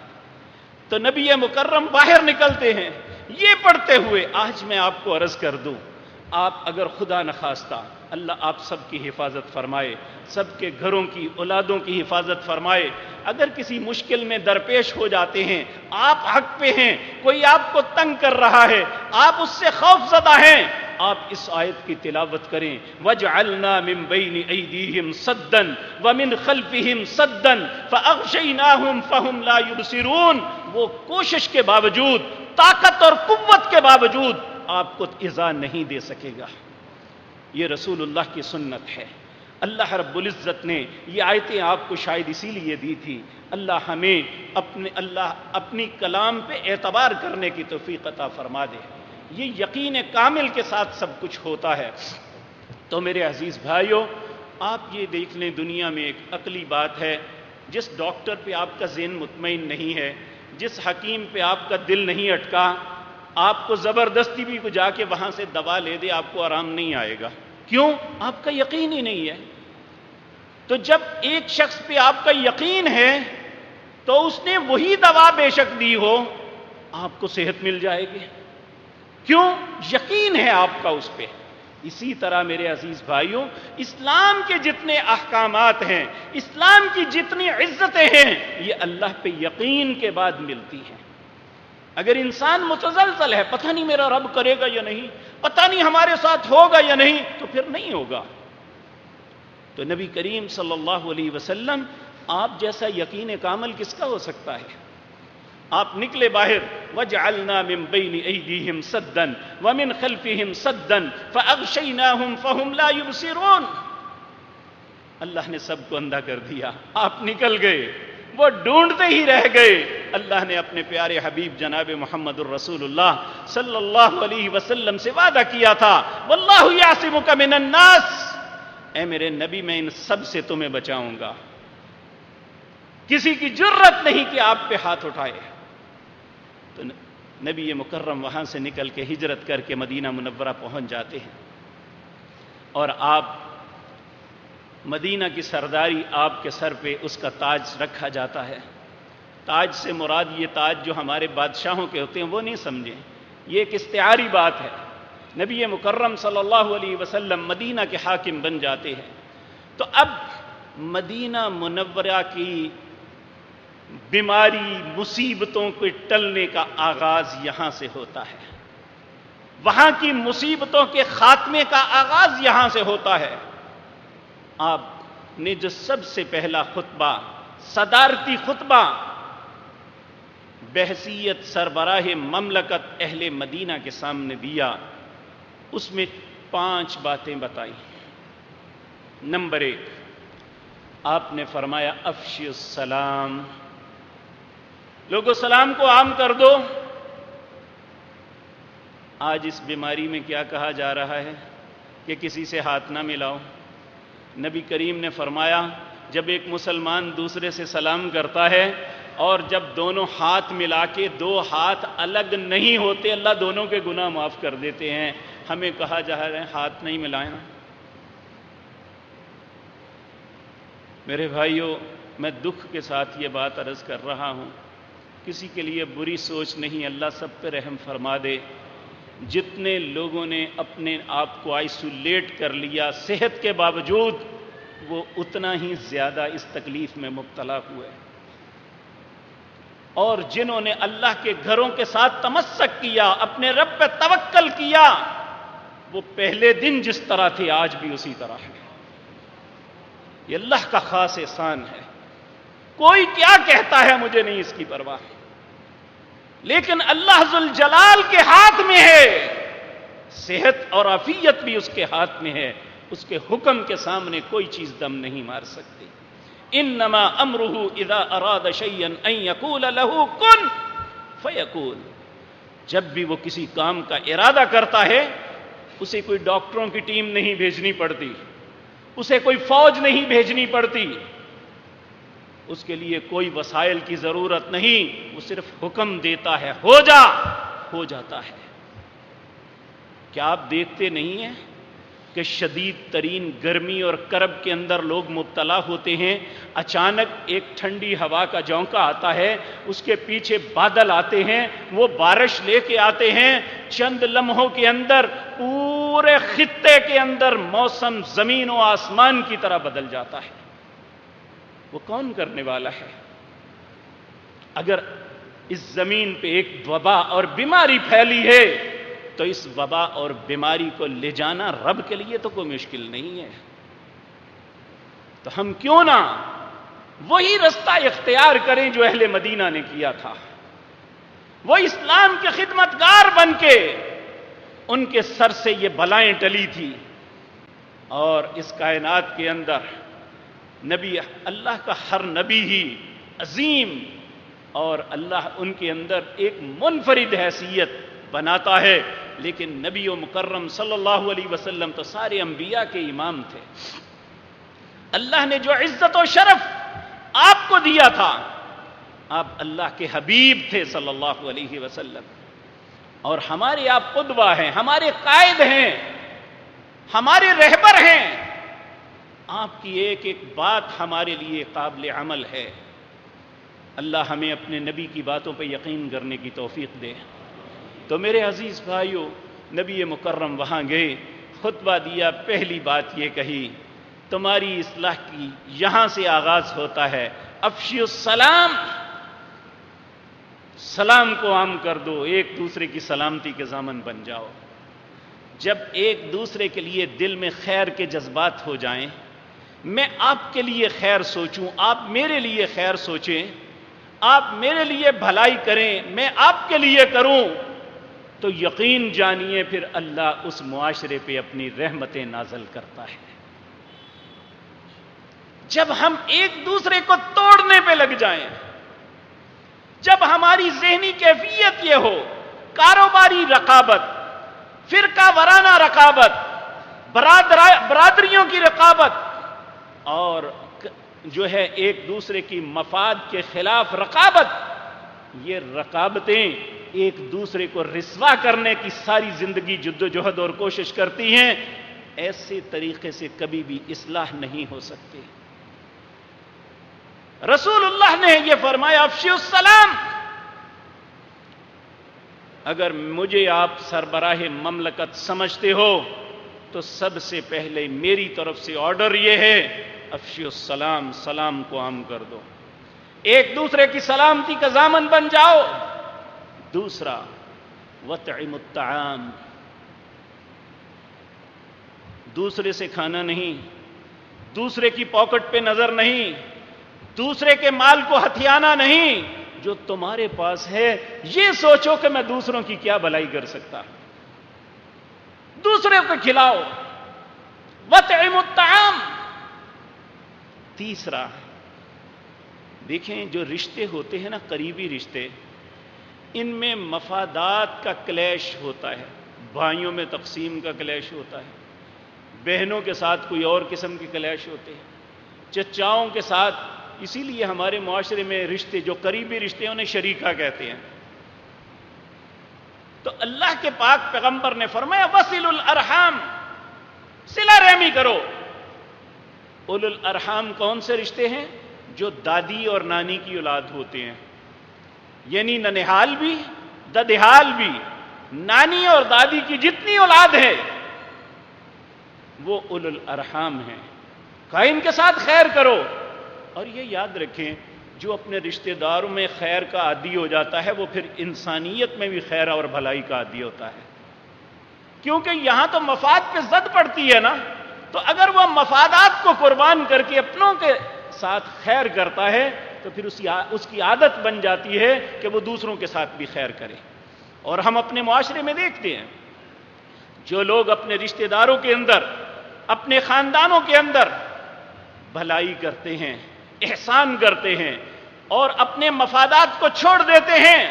تو نبی مکرم باہر نکلتے ہیں یہ پڑھتے ہوئے. آج میں آپ کو عرض کر دوں، آپ اگر خدا نخواستہ اللہ آپ سب کی حفاظت فرمائے، سب کے گھروں کی اولادوں کی حفاظت فرمائے، اگر کسی مشکل میں درپیش ہو جاتے ہیں، آپ حق پہ ہیں، کوئی آپ کو تنگ کر رہا ہے، آپ اس سے خوف زدہ ہیں، آپ اس آیت کی تلاوت کریں، وَجْعَلْنَا مِن بَيْنِ أَيْدِيهِمْ سَدًّا وَمِن خَلْفِهِمْ سَدًّا فَأَغْشَيْنَاهُمْ فَهُمْ لَا يُبْصِرُونَ۔ وہ کوشش کے باوجود، طاقت اور قوت کے باوجود آپ کو ایذا نہیں دے سکے گا۔ یہ رسول اللہ کی سنت ہے۔ اللہ رب العزت نے یہ آیتیں آپ کو شاید اسی لیے دی تھی۔ اللہ ہمیں اپنی کلام پہ اعتبار کرنے کی توفیق عطا فرما دے۔ یہ یقین کامل کے ساتھ سب کچھ ہوتا ہے۔ تو میرے عزیز بھائیوں، آپ یہ دیکھ لیں، دنیا میں ایک عقلی بات ہے، جس ڈاکٹر پہ آپ کا ذہن مطمئن نہیں ہے، جس حکیم پہ آپ کا دل نہیں اٹکا، آپ کو زبردستی بھی جا کے وہاں سے دوا لے دے، آپ کو آرام نہیں آئے گا۔ کیوں؟ آپ کا یقین ہی نہیں ہے۔ تو جب ایک شخص پہ آپ کا یقین ہے تو اس نے وہی دوا بے شک دی ہو، آپ کو صحت مل جائے گی۔ کیوں؟ یقین ہے آپ کا اس پہ۔ اسی طرح میرے عزیز بھائیوں، اسلام کے جتنے احکامات ہیں، اسلام کی جتنی عزتیں ہیں، یہ اللہ پہ یقین کے بعد ملتی ہیں۔ اگر انسان متزلزل ہے، پتہ نہیں میرا رب کرے گا یا نہیں، پتہ نہیں ہمارے ساتھ ہوگا یا نہیں، تو پھر نہیں ہوگا۔ تو نبی کریم صلی اللہ علیہ وسلم، آپ جیسا یقین کامل کس کا ہو سکتا ہے؟ آپ نکلے باہر، وَجْعَلْنَا مِن بَيْنِ أَيْدِيهِمْ سَدًّا وَمِن خَلْفِهِمْ سَدًّا فَأَغْشَيْنَاهُمْ فَهُمْ لَا يُبْصِرُونَ۔ اللہ نے سب کو اندھا کر دیا، آپ نکل گئے، وہ ڈھونڈتے ہی رہ گئے۔ اللہ نے اپنے پیارے حبیب جناب محمد الرسول اللہ صلی اللہ علیہ وسلم سے وعدہ کیا تھا، وَاللَّهُ يَعْصِمُكَ مِنَ النَّاسِ، اے میرے نبی میں ان سب سے تمہیں بچاؤں گا۔ کسی کی جرت نہیں کہ آپ پہ ہاتھ اٹھائے۔ تو نبی مکرم وہاں سے نکل کے ہجرت کر کے مدینہ منورہ پہنچ جاتے ہیں، اور آپ مدینہ کی سرداری آپ کے سر پہ اس کا تاج رکھا جاتا ہے۔ تاج سے مراد یہ تاج جو ہمارے بادشاہوں کے ہوتے ہیں وہ نہیں سمجھیں، یہ ایک استعاری بات ہے۔ نبی مکرم صلی اللہ علیہ وسلم مدینہ کے حاکم بن جاتے ہیں۔ تو اب مدینہ منورہ کی بیماری، مصیبتوں کے ٹلنے کا آغاز یہاں سے ہوتا ہے، وہاں کی مصیبتوں کے خاتمے کا آغاز یہاں سے ہوتا ہے۔ آپ نے جو سب سے پہلا خطبہ، صدارتی خطبہ بحیثیت سربراہ مملکت اہل مدینہ کے سامنے دیا، اس میں 5 باتیں بتائی۔ نمبر 1، آپ نے فرمایا افشی السلام، لوگوں سلام کو عام کر دو۔ آج اس بیماری میں کیا کہا جا رہا ہے کہ کسی سے ہاتھ نہ ملاؤ۔ نبی کریم نے فرمایا جب ایک مسلمان دوسرے سے سلام کرتا ہے اور جب دونوں ہاتھ ملا کے 2 ہاتھ الگ نہیں ہوتے، اللہ دونوں کے گناہ معاف کر دیتے ہیں۔ ہمیں کہا جا رہا ہے ہاتھ نہیں ملائیں۔ میرے بھائیوں، میں دکھ کے ساتھ یہ بات عرض کر رہا ہوں، کسی کے لیے بری سوچ نہیں، اللہ سب پہ رحم فرما دے۔ جتنے لوگوں نے اپنے آپ کو آئسولیٹ کر لیا صحت کے باوجود، وہ اتنا ہی زیادہ اس تکلیف میں مبتلا ہوئے، اور جنہوں نے اللہ کے گھروں کے ساتھ تمسک کیا، اپنے رب پہ توکل کیا، وہ پہلے دن جس طرح تھے آج بھی اسی طرح ہے۔ یہ اللہ کا خاص احسان ہے۔ کوئی کیا کہتا ہے مجھے نہیں اس کی پرواہ، لیکن اللہ ذوالجلال کے ہاتھ میں ہے، صحت اور عافیت بھی اس کے ہاتھ میں ہے۔ اس کے حکم کے سامنے کوئی چیز دم نہیں مار سکتی۔ انما امرہ اذا اراد شیئا ان یقول له کن فیکون۔ جب بھی وہ کسی کام کا ارادہ کرتا ہے، اسے کوئی ڈاکٹروں کی ٹیم نہیں بھیجنی پڑتی، اسے کوئی فوج نہیں بھیجنی پڑتی، اس کے لیے کوئی وسائل کی ضرورت نہیں، وہ صرف حکم دیتا ہے، ہو جا، ہو جاتا ہے۔ کیا آپ دیکھتے نہیں ہیں کہ شدید ترین گرمی اور کرب کے اندر لوگ مبتلا ہوتے ہیں، اچانک ایک ٹھنڈی ہوا کا جھونکا آتا ہے، اس کے پیچھے بادل آتے ہیں، وہ بارش لے کے آتے ہیں، چند لمحوں کے اندر پورے خطے کے اندر موسم زمین و آسمان کی طرح بدل جاتا ہے۔ وہ کون کرنے والا ہے؟ اگر اس زمین پہ ایک وبا اور بیماری پھیلی ہے تو اس وبا اور بیماری کو لے جانا رب کے لیے تو کوئی مشکل نہیں ہے. تو ہم کیوں نہ وہی رستہ اختیار کریں جو اہل مدینہ نے کیا تھا. وہ اسلام کے خدمتگار بن کے ان کے سر سے یہ بلائیں ٹلی تھی، اور اس کائنات کے اندر نبی اللہ کا ہر نبی ہی عظیم، اور اللہ ان کے اندر ایک منفرد حیثیت بناتا ہے. لیکن نبی و مکرم صلی اللہ علیہ وسلم تو سارے انبیاء کے امام تھے. اللہ نے جو عزت و شرف آپ کو دیا تھا، آپ اللہ کے حبیب تھے صلی اللہ علیہ وسلم، اور ہمارے آپ قدوہ ہیں، ہمارے قائد ہیں، ہمارے رہبر ہیں. آپ کی ایک ایک بات ہمارے لیے قابل عمل ہے. اللہ ہمیں اپنے نبی کی باتوں پہ یقین کرنے کی توفیق دے. تو میرے عزیز بھائیو، نبی مکرم وہاں گئے، خطبہ دیا، پہلی بات یہ کہی تمہاری اصلاح کی یہاں سے آغاز ہوتا ہے. افشی السلام، سلام کو عام کر دو، ایک دوسرے کی سلامتی کے ضامن بن جاؤ. جب ایک دوسرے کے لیے دل میں خیر کے جذبات ہو جائیں، میں آپ کے لیے خیر سوچوں، آپ میرے لیے خیر سوچیں، آپ میرے لیے بھلائی کریں، میں آپ کے لیے کروں، تو یقین جانیے پھر اللہ اس معاشرے پہ اپنی رحمتیں نازل کرتا ہے. جب ہم ایک دوسرے کو توڑنے پہ لگ جائیں، جب ہماری ذہنی کیفیت یہ ہو، کاروباری رقابت، فرقہ وارانہ رقابت، برادریوں کی رقابت، اور جو ہے ایک دوسرے کی مفاد کے خلاف رقابت، یہ رقابتیں ایک دوسرے کو رسوا کرنے کی ساری زندگی جدوجہد اور کوشش کرتی ہیں، ایسے طریقے سے کبھی بھی اصلاح نہیں ہو سکتی. رسول اللہ نے یہ فرمایا افشی السلام. اگر مجھے آپ سربراہ مملکت سمجھتے ہو تو سب سے پہلے میری طرف سے آرڈر یہ ہے، افشی السلام، سلام کو عام کر دو، ایک دوسرے کی سلامتی کا ضامن بن جاؤ. دوسرا، وطعم الطعام، دوسرے سے کھانا نہیں، دوسرے کی پاکٹ پہ نظر نہیں، دوسرے کے مال کو ہتھیانا نہیں. جو تمہارے پاس ہے یہ سوچو کہ میں دوسروں کی کیا بھلائی کر سکتا، دوسرے کو کھلاؤ. وطعم الطعام. تیسرا، دیکھیں جو رشتے ہوتے ہیں نا، قریبی رشتے، ان میں مفادات کا کلیش ہوتا ہے. بھائیوں میں تقسیم کا کلیش ہوتا ہے، بہنوں کے ساتھ کوئی اور قسم کے کلیش ہوتے ہیں، چچاؤں کے ساتھ. اسی لیے ہمارے معاشرے میں رشتے جو قریبی رشتے ہیں انہیں شریکہ کہتے ہیں. تو اللہ کے پاک پیغمبر نے فرمایا وصلوا الارحام، صلہ رحمی کرو. اولو الارحام کون سے رشتے ہیں؟ جو دادی اور نانی کی اولاد ہوتے ہیں، یعنی ننہال بھی ددہال بھی، نانی اور دادی کی جتنی اولاد ہے وہ اولو الارحام ہیں. کہا ان کے ساتھ خیر کرو. اور یہ یاد رکھیں، جو اپنے رشتہ داروں میں خیر کا عادی ہو جاتا ہے وہ پھر انسانیت میں بھی خیر اور بھلائی کا عادی ہوتا ہے. کیونکہ یہاں تو مفاد پہ زد پڑتی ہے نا، تو اگر وہ مفادات کو قربان کر کے اپنوں کے ساتھ خیر کرتا ہے تو پھر اس کی عادت بن جاتی ہے کہ وہ دوسروں کے ساتھ بھی خیر کرے. اور ہم اپنے معاشرے میں دیکھتے ہیں جو لوگ اپنے رشتہ داروں کے اندر، اپنے خاندانوں کے اندر بھلائی کرتے ہیں، احسان کرتے ہیں اور اپنے مفادات کو چھوڑ دیتے ہیں،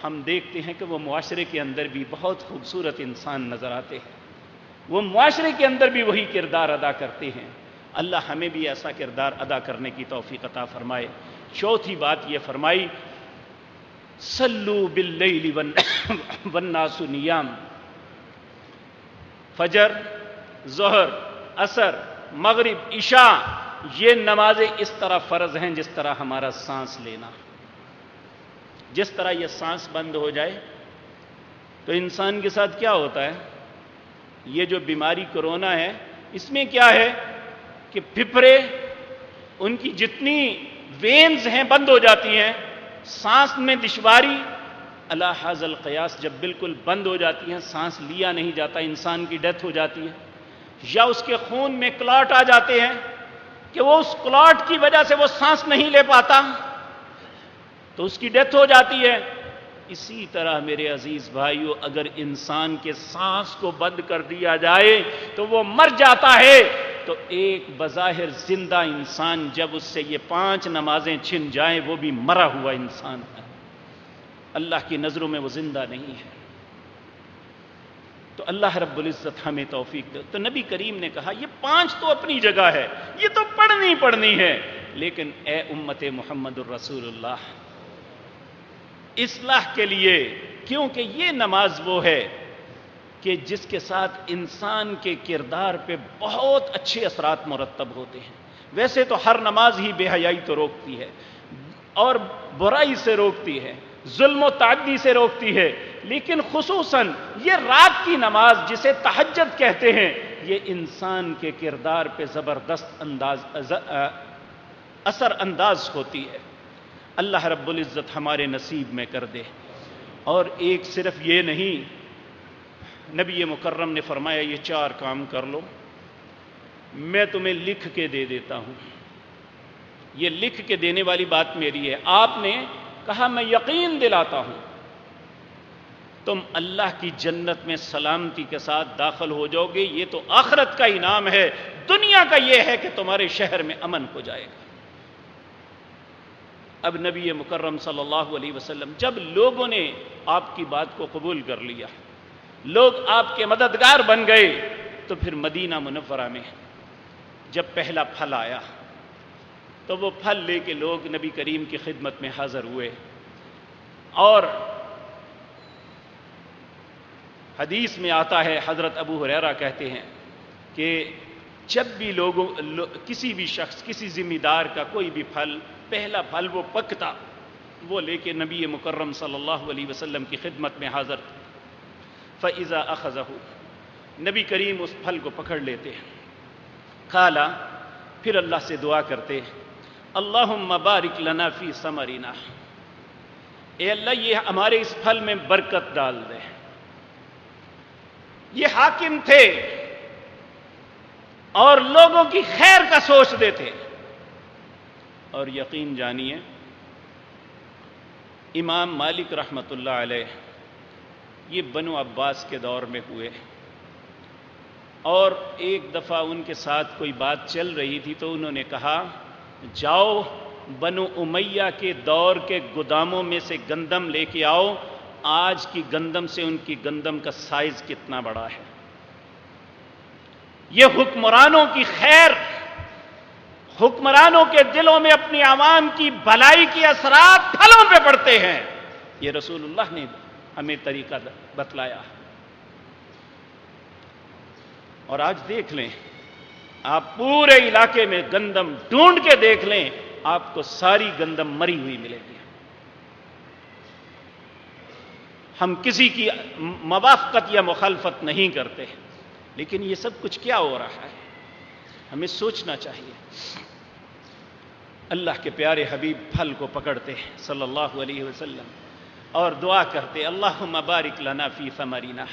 ہم دیکھتے ہیں کہ وہ معاشرے کے اندر بھی بہت خوبصورت انسان نظر آتے ہیں، وہ معاشرے کے اندر بھی وہی کردار ادا کرتے ہیں. اللہ ہمیں بھی ایسا کردار ادا کرنے کی توفیق عطا فرمائے. چوتھی بات یہ فرمائی صلو باللیل والناس نیام. فجر، ظہر، عصر، مغرب، عشاء، یہ نمازیں اس طرح فرض ہیں جس طرح ہمارا سانس لینا. جس طرح یہ سانس بند ہو جائے تو انسان کے ساتھ کیا ہوتا ہے؟ یہ جو بیماری کرونا ہے اس میں کیا ہے کہ پھپھڑے، ان کی جتنی وینز ہیں بند ہو جاتی ہیں، سانس میں دشواری، الا ھذا القیاس جب بالکل بند ہو جاتی ہیں، سانس لیا نہیں جاتا، انسان کی ڈیتھ ہو جاتی ہے، یا اس کے خون میں کلاٹ آ جاتے ہیں کہ وہ اس کلاٹ کی وجہ سے وہ سانس نہیں لے پاتا تو اس کی ڈیتھ ہو جاتی ہے، اسی طرح میرے عزیز بھائیو اگر انسان کے سانس کو بند کر دیا جائے تو وہ مر جاتا ہے۔ تو ایک بظاہر زندہ انسان جب اس سے یہ 5 نمازیں چھن جائیں وہ بھی مرا ہوا انسان ہے، اللہ کی نظروں میں وہ زندہ نہیں ہے۔ تو اللہ رب العزت ہمیں توفیق دے۔ تو نبی کریم نے کہا یہ 5 تو اپنی جگہ ہے، یہ تو پڑھنی ہے، لیکن اے امت محمد الرسول اللہ، اصلاح کے لیے، کیونکہ یہ نماز وہ ہے کہ جس کے ساتھ انسان کے کردار پہ بہت اچھے اثرات مرتب ہوتے ہیں۔ ویسے تو ہر نماز ہی بے حیائی تو روکتی ہے اور برائی سے روکتی ہے، ظلم و تعدی سے روکتی ہے، لیکن خصوصاً یہ رات کی نماز جسے تہجد کہتے ہیں، یہ انسان کے کردار پہ زبردست اثر انداز ہوتی ہے۔ اللہ رب العزت ہمارے نصیب میں کر دے۔ اور ایک صرف یہ نہیں، نبی مکرم نے فرمایا یہ 4 کام کر لو، میں تمہیں لکھ کے دے دیتا ہوں۔ یہ لکھ کے دینے والی بات میری ہے، آپ نے کہا میں یقین دلاتا ہوں، تم اللہ کی جنت میں سلامتی کے ساتھ داخل ہو جاؤ گے، یہ تو آخرت کا انعام ہے، دنیا کا یہ ہے کہ تمہارے شہر میں امن ہو جائے گا۔ اب نبی مکرم صلی اللہ علیہ وسلم جب لوگوں نے آپ کی بات کو قبول کر لیا، لوگ آپ کے مددگار بن گئے، تو پھر مدینہ منورہ میں جب پہلا پھل آیا تو وہ پھل لے کے لوگ نبی کریم کی خدمت میں حاضر ہوئے، اور حدیث میں آتا ہے، حضرت ابو ہریرہ کہتے ہیں کہ جب بھی کسی بھی شخص، کسی ذمہ دار کا کوئی بھی پھل، پہلا پھل وہ پکتا، وہ لے کے نبی مکرم صلی اللہ علیہ وسلم کی خدمت میں حاضر، فَإِذَا أَخَذَهُ، نبی کریم اس پھل کو پکڑ لیتے، کھالا، پھر اللہ سے دعا کرتے، اللہم بارک لنا فی ثمرنا، اے اللہ یہ ہمارے اس پھل میں برکت ڈال دے۔ یہ حاکم تھے اور لوگوں کی خیر کا سوچتے تھے، اور یقین جانیے امام مالک رحمۃ اللہ علیہ یہ بنو عباس کے دور میں ہوئے، اور ایک دفعہ ان کے ساتھ کوئی بات چل رہی تھی تو انہوں نے کہا جاؤ بنو امیہ کے دور کے گوداموں میں سے گندم لے کے آؤ، آج کی گندم سے ان کی گندم کا سائز کتنا بڑا ہے۔ یہ حکمرانوں کی خیر، حکمرانوں کے دلوں میں اپنی عوام کی بھلائی کے اثرات پھلوں پہ پڑتے ہیں، یہ رسول اللہ نے ہمیں طریقہ بتلایا۔ اور آج دیکھ لیں، آپ پورے علاقے میں گندم ڈھونڈ کے دیکھ لیں، آپ کو ساری گندم مری ہوئی ملے گی۔ ہم کسی کی موافقت یا مخالفت نہیں کرتے، لیکن یہ سب کچھ کیا ہو رہا ہے، ہمیں سوچنا چاہیے۔ اللہ کے پیارے حبیب پھل کو پکڑتے صلی اللہ علیہ وسلم اور دعا کرتے، اللہم بارک لنا فی ثمرنا۔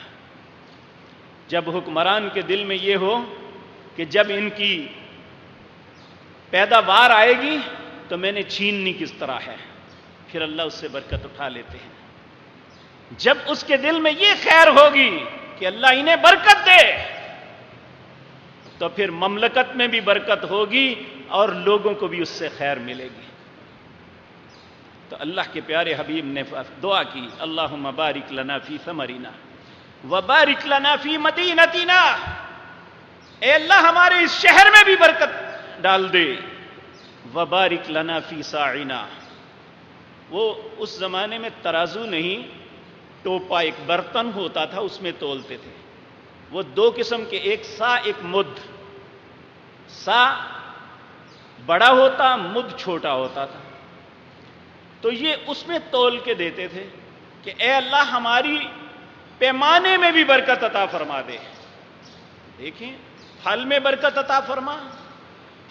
جب حکمران کے دل میں یہ ہو کہ جب ان کی پیداوار آئے گی تو میں نے چھیننی کس طرح ہے، پھر اللہ اس سے برکت اٹھا لیتے ہیں۔ جب اس کے دل میں یہ خیر ہوگی کہ اللہ انہیں برکت دے، تو پھر مملکت میں بھی برکت ہوگی اور لوگوں کو بھی اس سے خیر ملے گی۔ تو اللہ کے پیارے حبیب نے دعا کی، اللہم بارک لنا فی ثمرنا وبارک لنا فی مدینتنا، اے اللہ ہمارے اس شہر میں بھی برکت ڈال دے، وبارک لنا فی ساعنا، وہ اس زمانے میں ترازو نہیں، ٹوپا ایک برتن ہوتا تھا، اس میں تولتے تھے، وہ 2 قسم کے، ایک سا ایک مد، سا بڑا ہوتا، مد چھوٹا ہوتا تھا، تو یہ اس میں تول کے دیتے تھے کہ اے اللہ ہماری پیمانے میں بھی برکت عطا فرما دے۔ دیکھیں پھل میں برکت عطا فرما،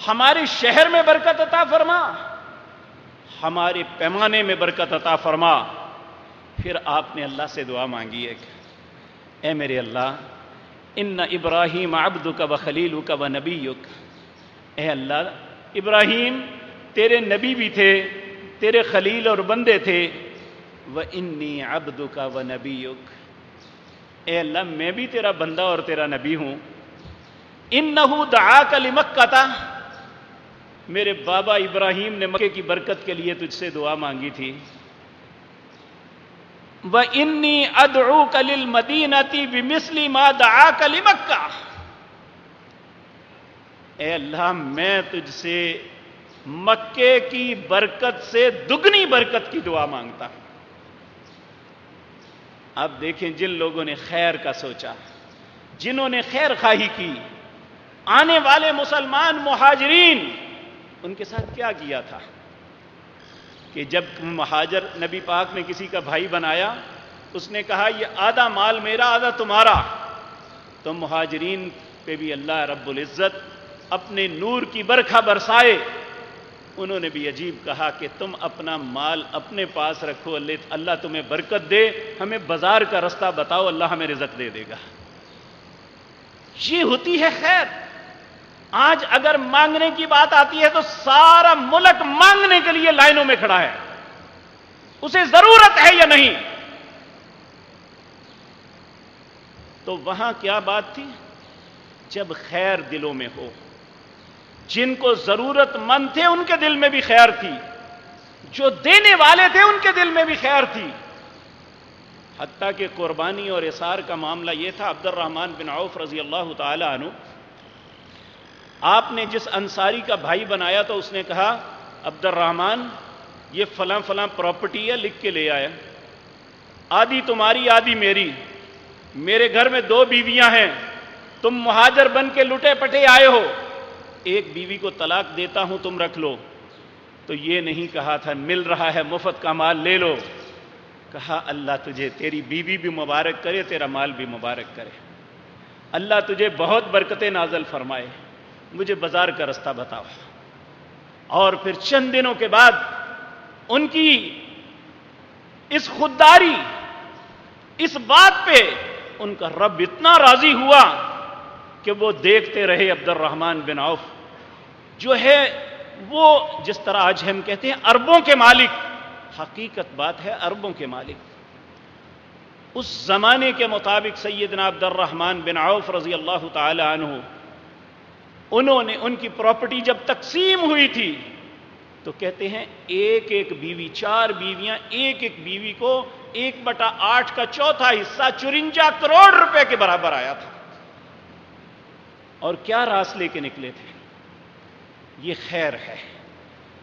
ہمارے شہر میں برکت عطا فرما، ہمارے پیمانے میں برکت عطا فرما، پھر آپ نے اللہ سے دعا مانگی ہے کہ اے میرے اللہ ان ابراہیم عبدک و خلیلک و نبیک، اے اللہ ابراہیم تیرے نبی بھی تھے، تیرے خلیل اور بندے تھے، وانی عبدک و نبیک، اے اللہ میں بھی تیرا بندہ اور تیرا نبی ہوں، انہ دعاک لمکہ، میرے بابا ابراہیم نے مکے کی برکت کے لیے تجھ سے دعا مانگی تھی، وَإِنِّي أَدْعُوكَ لِلْمَدِينَةِ بِمِثْلِ مَا دَعَاكَ لِمَكَّةِ، اے اللہ میں تجھ سے مکے کی برکت سے دگنی برکت کی دعا مانگتا ہوں۔ اب دیکھیں جن لوگوں نے خیر کا سوچا، جنہوں نے خیر خواہی کی، آنے والے مسلمان مہاجرین، ان کے ساتھ کیا کیا تھا کہ جب مہاجر نبی پاک نے کسی کا بھائی بنایا، اس نے کہا یہ آدھا مال میرا آدھا تمہارا، تو مہاجرین پہ بھی اللہ رب العزت اپنے نور کی برکھا برسائے، انہوں نے بھی عجیب کہا کہ تم اپنا مال اپنے پاس رکھو، اللہ تمہیں برکت دے، ہمیں بازار کا رستہ بتاؤ، اللہ ہمیں رزق دے دے گا۔ یہ ہوتی ہے خیر۔ آج اگر مانگنے کی بات آتی ہے تو سارا ملک مانگنے کے لیے لائنوں میں کھڑا ہے، اسے ضرورت ہے یا نہیں؟ تو وہاں کیا بات تھی؟ جب خیر دلوں میں ہو، جن کو ضرورت مند تھے ان کے دل میں بھی خیر تھی، جو دینے والے تھے ان کے دل میں بھی خیر تھی، حتیٰ کہ قربانی اور اثار کا معاملہ یہ تھا۔ عبد الرحمن بن عوف رضی اللہ تعالی عنہ، آپ نے جس انصاری کا بھائی بنایا تو اس نے کہا عبد الرحمن یہ فلاں فلاں پراپرٹی ہے، لکھ کے لے آیا، آدھی تمہاری آدھی میری، میرے گھر میں 2 بیویاں ہیں، تم مہاجر بن کے لٹے پٹے آئے ہو، ایک بیوی کو طلاق دیتا ہوں تم رکھ لو۔ تو یہ نہیں کہا تھا مل رہا ہے مفت کا مال لے لو، کہا اللہ تجھے تیری بیوی بھی مبارک کرے، تیرا مال بھی مبارک کرے، اللہ تجھے بہت برکتیں نازل فرمائے، مجھے بازار کا رستہ بتاؤ۔ اور پھر چند دنوں کے بعد ان کی اس خودداری، اس بات پہ ان کا رب اتنا راضی ہوا کہ وہ دیکھتے رہے عبد الرحمن بن عوف جو ہے وہ جس طرح آج ہم کہتے ہیں اربوں کے مالک، حقیقت بات ہے اربوں کے مالک۔ اس زمانے کے مطابق سیدنا عبد الرحمن بن عوف رضی اللہ تعالی عنہ، انہوں نے ان کی پراپرٹی جب تقسیم ہوئی تھی تو کہتے ہیں ایک ایک بیوی، 4 بیویاں، ایک ایک بیوی کو 1/8 کا چوتھا حصہ 54 کروڑ روپے کے برابر آیا تھا۔ اور کیا راس لے کے نکلے تھے؟ یہ خیر ہے۔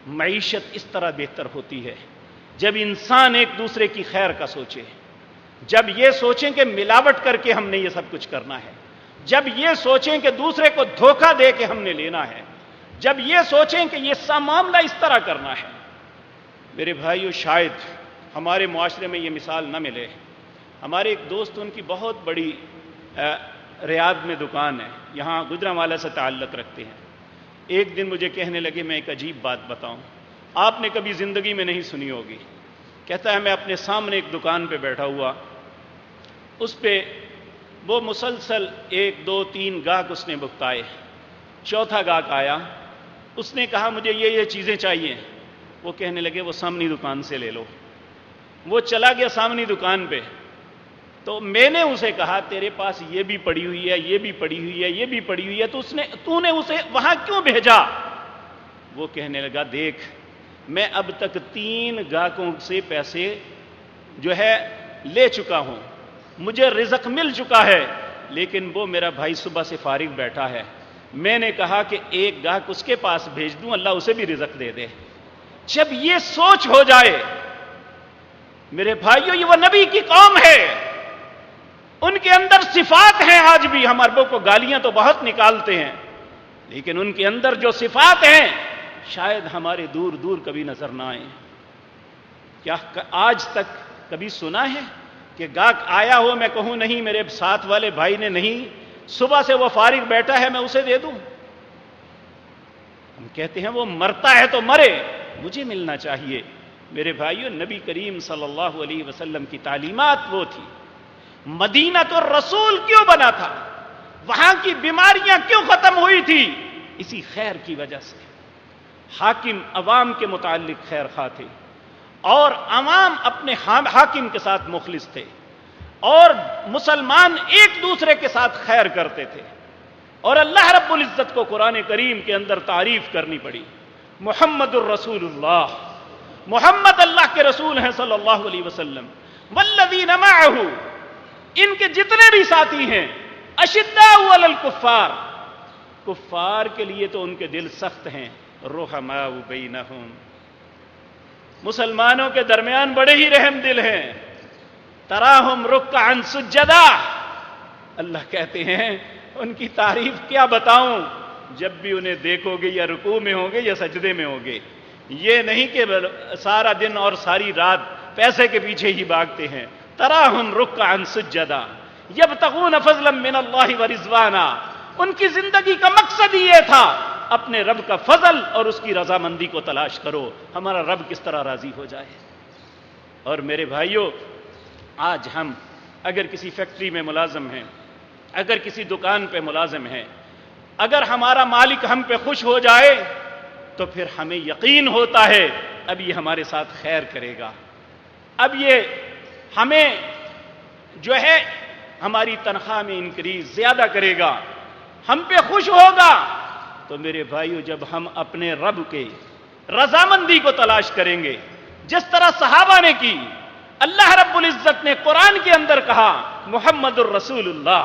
معیشت اس طرح بہتر ہوتی ہے جب انسان ایک دوسرے کی خیر کا سوچے، جب یہ سوچیں کہ ملاوٹ کر کے ہم نے یہ سب کچھ کرنا ہے، جب یہ سوچیں کہ دوسرے کو دھوکہ دے کے ہم نے لینا ہے، جب یہ سوچیں کہ یہ سب معاملہ اس طرح کرنا ہے۔ میرے بھائیو، شاید ہمارے معاشرے میں یہ مثال نہ ملے۔ ہمارے ایک دوست، ان کی بہت بڑی ریاض میں دکان ہے، یہاں گجرانوالہ سے تعلق رکھتے ہیں۔ ایک دن مجھے کہنے لگے میں ایک عجیب بات بتاؤں، آپ نے کبھی زندگی میں نہیں سنی ہوگی۔ کہتا ہے میں اپنے سامنے ایک دکان پہ بیٹھا ہوا، اس پہ وہ مسلسل 1 2 3 گاہک اس نے بکتائے، چوتھا گاہک آیا، اس نے کہا مجھے یہ چیزیں چاہیے، وہ کہنے لگے وہ سامنی دکان سے لے لو۔ وہ چلا گیا سامنی دکان پہ، تو میں نے اسے کہا تیرے پاس یہ بھی پڑی ہوئی ہے، یہ بھی پڑی ہوئی ہے، یہ بھی پڑی ہوئی ہے، تو نے اسے وہاں کیوں بھیجا؟ وہ کہنے لگا دیکھ میں اب تک 3 گاہکوں سے پیسے جو ہے لے چکا ہوں، مجھے رزق مل چکا ہے، لیکن وہ میرا بھائی صبح سے فارغ بیٹھا ہے، میں نے کہا کہ ایک گاہک اس کے پاس بھیج دوں، اللہ اسے بھی رزق دے دے۔ جب یہ سوچ ہو جائے میرے بھائیو، یہ وہ نبی کی قوم ہے، ان کے اندر صفات ہیں۔ آج بھی ہم عربوں کو گالیاں تو بہت نکالتے ہیں، لیکن ان کے اندر جو صفات ہیں شاید ہمارے دور دور کبھی نظر نہ آئیں۔ کیا آج تک کبھی سنا ہے کہ گاہک آیا ہو میں کہوں نہیں میرے ساتھ والے بھائی نے نہیں، صبح سے وہ فارغ بیٹھا ہے میں اسے دے دوں؟ ہم کہتے ہیں وہ مرتا ہے تو مرے، مجھے ملنا چاہیے۔ میرے بھائیوں، نبی کریم صلی اللہ علیہ وسلم کی تعلیمات وہ تھی۔ مدینہ تو رسول کیوں بنا تھا؟ وہاں کی بیماریاں کیوں ختم ہوئی تھی؟ اسی خیر کی وجہ سے۔ حاکم عوام کے متعلق خیر خواہ تھے، اور عوام اپنے حاکم کے ساتھ مخلص تھے، اور مسلمان ایک دوسرے کے ساتھ خیر کرتے تھے۔ اور اللہ رب العزت کو قرآن کریم کے اندر تعریف کرنی پڑی، محمد الرسول اللہ، محمد اللہ کے رسول ہیں صلی اللہ علیہ وسلم، والذین معہ، ان کے جتنے بھی ساتھی ہیں، اشداء علی الکفار، کفار کے لیے تو ان کے دل سخت ہیں، رحماء بینہم، مسلمانوں کے درمیان بڑے ہی رحم دل ہیں، تراہم رکعا سجدا، اللہ کہتے ہیں ان کی تعریف کیا بتاؤں، جب بھی انہیں دیکھو گے یا رکوع میں ہوں گے یا سجدے میں ہوں گے، یہ نہیں کہ سارا دن اور ساری رات پیسے کے پیچھے ہی بھاگتے ہیں، تراہم رکعا سجدا یبتغون فضلا من اللہ ورضوانا، ان کی زندگی کا مقصد ہی یہ تھا، اپنے رب کا فضل اور اس کی رضامندی کو تلاش کرو، ہمارا رب کس طرح راضی ہو جائے۔ اور میرے بھائیوں، آج ہم اگر کسی فیکٹری میں ملازم ہیں، اگر کسی دکان پہ ملازم ہیں، اگر ہمارا مالک ہم پہ خوش ہو جائے تو پھر ہمیں یقین ہوتا ہے اب یہ ہمارے ساتھ خیر کرے گا، اب یہ ہمیں جو ہے ہماری تنخواہ میں انکریز زیادہ کرے گا، ہم پہ خوش ہوگا۔ تو میرے بھائیو، جب ہم اپنے رب کے رضامندی کو تلاش کریں گے، جس طرح صحابہ نے کی، اللہ رب العزت نے قرآن کے اندر کہا محمد الرسول اللہ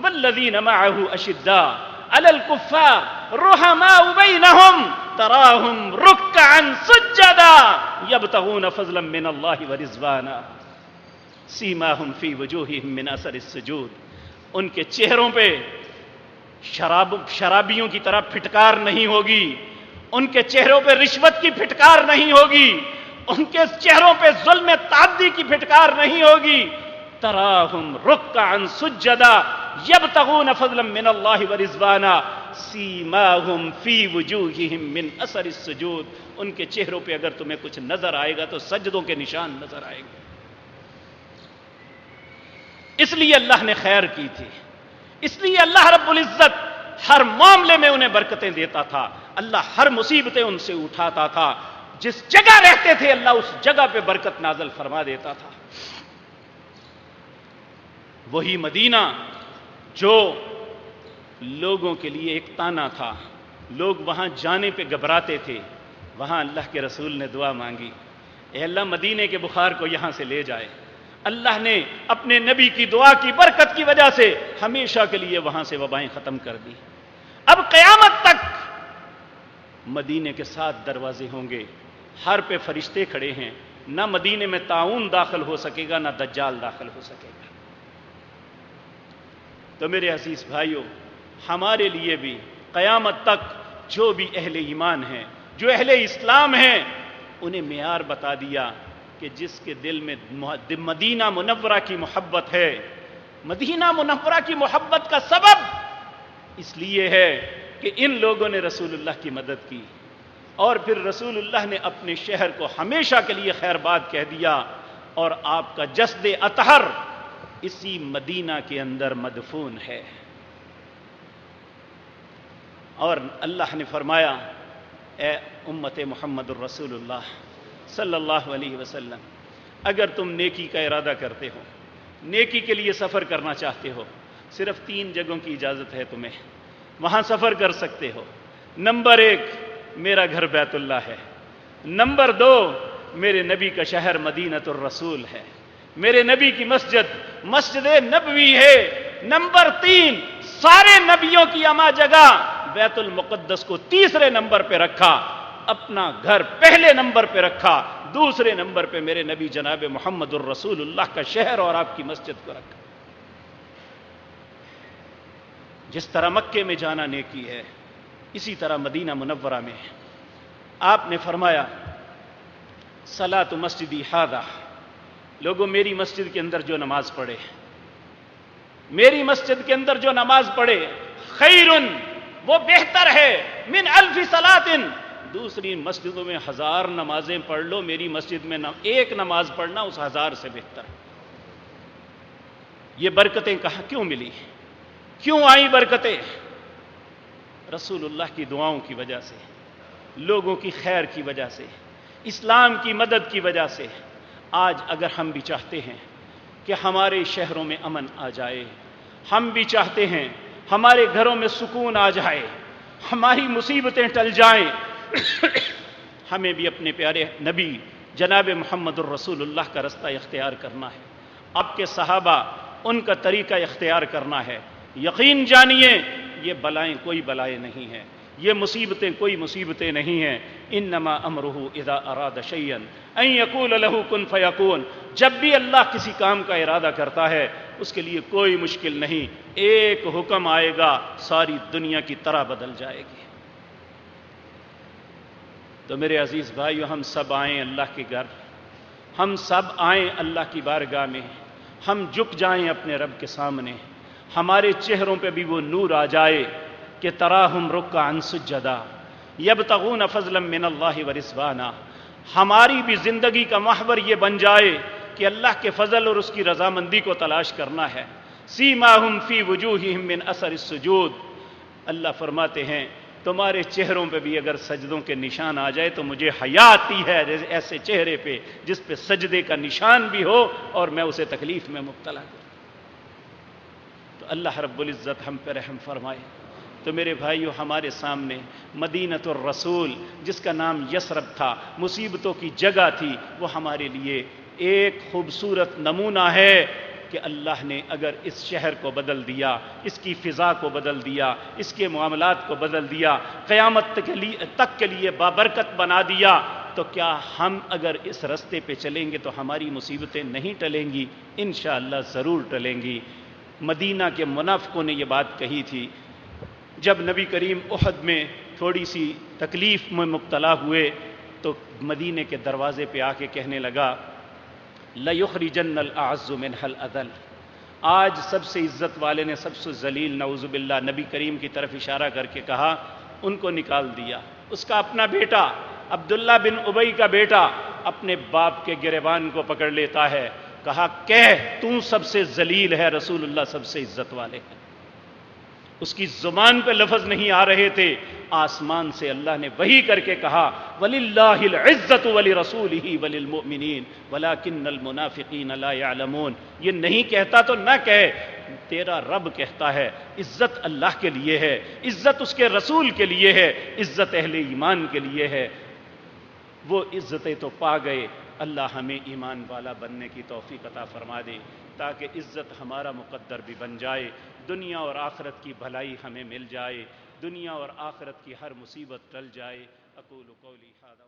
والذین معہ اشداء علی الکفار رحماء بینہم تراہم رکعا سجدا یبتغون فضلا من اللہ ورضوانا سیماہم فی وجوہہم من اثر السجود، ان کے چہروں پہ شرابیوں کی طرح پھٹکار نہیں ہوگی، ان کے چہروں پہ رشوت کی پھٹکار نہیں ہوگی، ان کے چہروں پہ ظلم تعدی کی پھٹکار نہیں ہوگی، تراہم رکعا سجدا یبتغون فضلا من اللہ ورضوانا سیماہم فی وجوہہم من اثر السجود، ان کے چہروں پہ اگر تمہیں کچھ نظر آئے گا تو سجدوں کے نشان نظر آئے گا۔ اس لیے اللہ نے خیر کی تھی، اس لیے اللہ رب العزت ہر معاملے میں انہیں برکتیں دیتا تھا، اللہ ہر مصیبتیں ان سے اٹھاتا تھا، جس جگہ رہتے تھے اللہ اس جگہ پہ برکت نازل فرما دیتا تھا۔ وہی مدینہ جو لوگوں کے لیے ایک تانا تھا، لوگ وہاں جانے پہ گھبراتے تھے، وہاں اللہ کے رسول نے دعا مانگی، اے اللہ مدینے کے بخار کو یہاں سے لے جائے۔ اللہ نے اپنے نبی کی دعا کی برکت کی وجہ سے ہمیشہ کے لیے وہاں سے وبائیں ختم کر دی۔ اب قیامت تک مدینے کے 7 دروازے ہوں گے، ہر پہ فرشتے کھڑے ہیں، نہ مدینے میں طاعون داخل ہو سکے گا، نہ دجال داخل ہو سکے گا۔ تو میرے عزیز بھائیوں، ہمارے لیے بھی قیامت تک جو بھی اہل ایمان ہیں، جو اہل اسلام ہیں، انہیں معیار بتا دیا کہ جس کے دل میں مدینہ منورہ کی محبت ہے، مدینہ منورہ کی محبت کا سبب اس لیے ہے کہ ان لوگوں نے رسول اللہ کی مدد کی، اور پھر رسول اللہ نے اپنے شہر کو ہمیشہ کے لیے خیر باد کہہ دیا، اور آپ کا جسد اطہر اسی مدینہ کے اندر مدفون ہے۔ اور اللہ نے فرمایا، اے امت محمد الرسول اللہ صلی اللہ علیہ وسلم، اگر تم نیکی کا ارادہ کرتے ہو، نیکی کے لیے سفر کرنا چاہتے ہو، صرف 3 جگہوں کی اجازت ہے تمہیں، وہاں سفر کر سکتے ہو۔ نمبر 1 میرا گھر بیت اللہ ہے، نمبر 2 میرے نبی کا شہر مدینۃ الرسول ہے، میرے نبی کی مسجد نبوی ہے، نمبر 3 سارے نبیوں کی اما جگہ بیت المقدس کو تیسرے نمبر پہ رکھا، اپنا گھر پہلے نمبر پہ رکھا، دوسرے نمبر پہ میرے نبی جناب محمد الرسول اللہ کا شہر اور آپ کی مسجد کو رکھا۔ جس طرح مکے میں جانا نیکی ہے، اسی طرح مدینہ منورہ میں آپ نے فرمایا صلاۃ مسجدی ھذا، لوگوں میری مسجد کے اندر جو نماز پڑھے، میری مسجد کے اندر جو نماز پڑھے، خیرن، وہ بہتر ہے، من 1000 صلاۃ، دوسری مسجدوں میں 1000 نمازیں پڑھ لو، میری مسجد میں ایک نماز پڑھنا اس 1000 سے بہتر ہے۔ یہ برکتیں کہاں کیوں ملی؟ کیوں آئی برکتیں؟ رسول اللہ کی دعاؤں کی وجہ سے، لوگوں کی خیر کی وجہ سے، اسلام کی مدد کی وجہ سے۔ آج اگر ہم بھی چاہتے ہیں کہ ہمارے شہروں میں امن آ جائے، ہم بھی چاہتے ہیں ہمارے گھروں میں سکون آ جائے، ہماری مصیبتیں ٹل جائیں، ہمیں بھی اپنے پیارے نبی جناب محمد الرسول اللہ کا رستہ اختیار کرنا ہے، آپ کے صحابہ ان کا طریقہ اختیار کرنا ہے۔ یقین جانیے یہ بلائیں کوئی بلائیں نہیں ہیں، یہ مصیبتیں کوئی مصیبتیں نہیں ہیں۔ انما امرہ اذا اراد شیئا ان یقول لہ کن فیکون، جب بھی اللہ کسی کام کا ارادہ کرتا ہے اس کے لیے کوئی مشکل نہیں، ایک حکم آئے گا ساری دنیا کی طرح بدل جائے گی۔ تو میرے عزیز بھائیو، ہم سب آئیں اللہ کے گھر، ہم سب آئیں اللہ کی بارگاہ میں، ہم جھک جائیں اپنے رب کے سامنے، ہمارے چہروں پہ بھی وہ نور آ جائے کہ تراہم رکعا سجدا یبتغون فضلا من اللہ ورضوانا۔ ہماری بھی زندگی کا محور یہ بن جائے کہ اللہ کے فضل اور اس کی رضامندی کو تلاش کرنا ہے۔ سیماہم فی وجوہہم من اثر السجود، اللہ فرماتے ہیں تمہارے چہروں پہ بھی اگر سجدوں کے نشان آ جائے تو مجھے حیا آتی ہے ایسے چہرے پہ جس پہ سجدے کا نشان بھی ہو اور میں اسے تکلیف میں مبتلا کروں۔ تو اللہ رب العزت ہم پہ رحم فرمائے۔ تو میرے بھائیو، ہمارے سامنے مدینۃ الرسول جس کا نام یثرب تھا، مصیبتوں کی جگہ تھی، وہ ہمارے لیے ایک خوبصورت نمونہ ہے کہ اللہ نے اگر اس شہر کو بدل دیا، اس کی فضا کو بدل دیا، اس کے معاملات کو بدل دیا، قیامت تک کے لیے بابرکت بنا دیا، تو کیا ہم اگر اس رستے پہ چلیں گے تو ہماری مصیبتیں نہیں ٹلیں گی؟ انشاءاللہ ضرور ٹلیں گی۔ مدینہ کے منافقوں نے یہ بات کہی تھی جب نبی کریم احد میں تھوڑی سی تکلیف میں مبتلا ہوئے تو مدینے کے دروازے پہ آ کے کہنے لگا لَيُخْرِجَنَّ الْأَعَزُّ مِنْهَا الْأَذَلَّ۔ آج سب سے عزت والے نے سب سے ذلیل نعوذ باللہ نبی کریم کی طرف اشارہ کر کے کہا، ان کو نکال دیا۔ اس کا اپنا بیٹا عبداللہ بن ابی کا بیٹا اپنے باپ کے گریبان کو پکڑ لیتا ہے، کہا کہہ تو سب سے ذلیل ہے، رسول اللہ سب سے عزت والے ہیں۔ اس کی زبان پہ لفظ نہیں آ رہے تھے، آسمان سے اللہ نے وحی کر کے کہا وَلِلَّهِ الْعِزَّةُ وَلِرَسُولِهِ وَلِلْمُؤْمِنِينَ وَلَكِنَّ الْمُنَافِقِينَ لَا يَعْلَمُونَ۔ یہ نہیں کہتا تو نہ کہے، تیرا رب کہتا ہے عزت اللہ کے لیے ہے، عزت اس کے رسول کے لیے ہے، عزت اہل ایمان کے لیے ہے۔ وہ عزتیں تو پا گئے، اللہ ہمیں ایمان والا بننے کی توفیق عطا فرما دے تاکہ عزت ہمارا مقدر بھی بن جائے، دنیا اور آخرت کی بھلائی ہمیں مل جائے، دنیا اور آخرت کی ہر مصیبت ٹل جائے۔ اقول قولی ھذا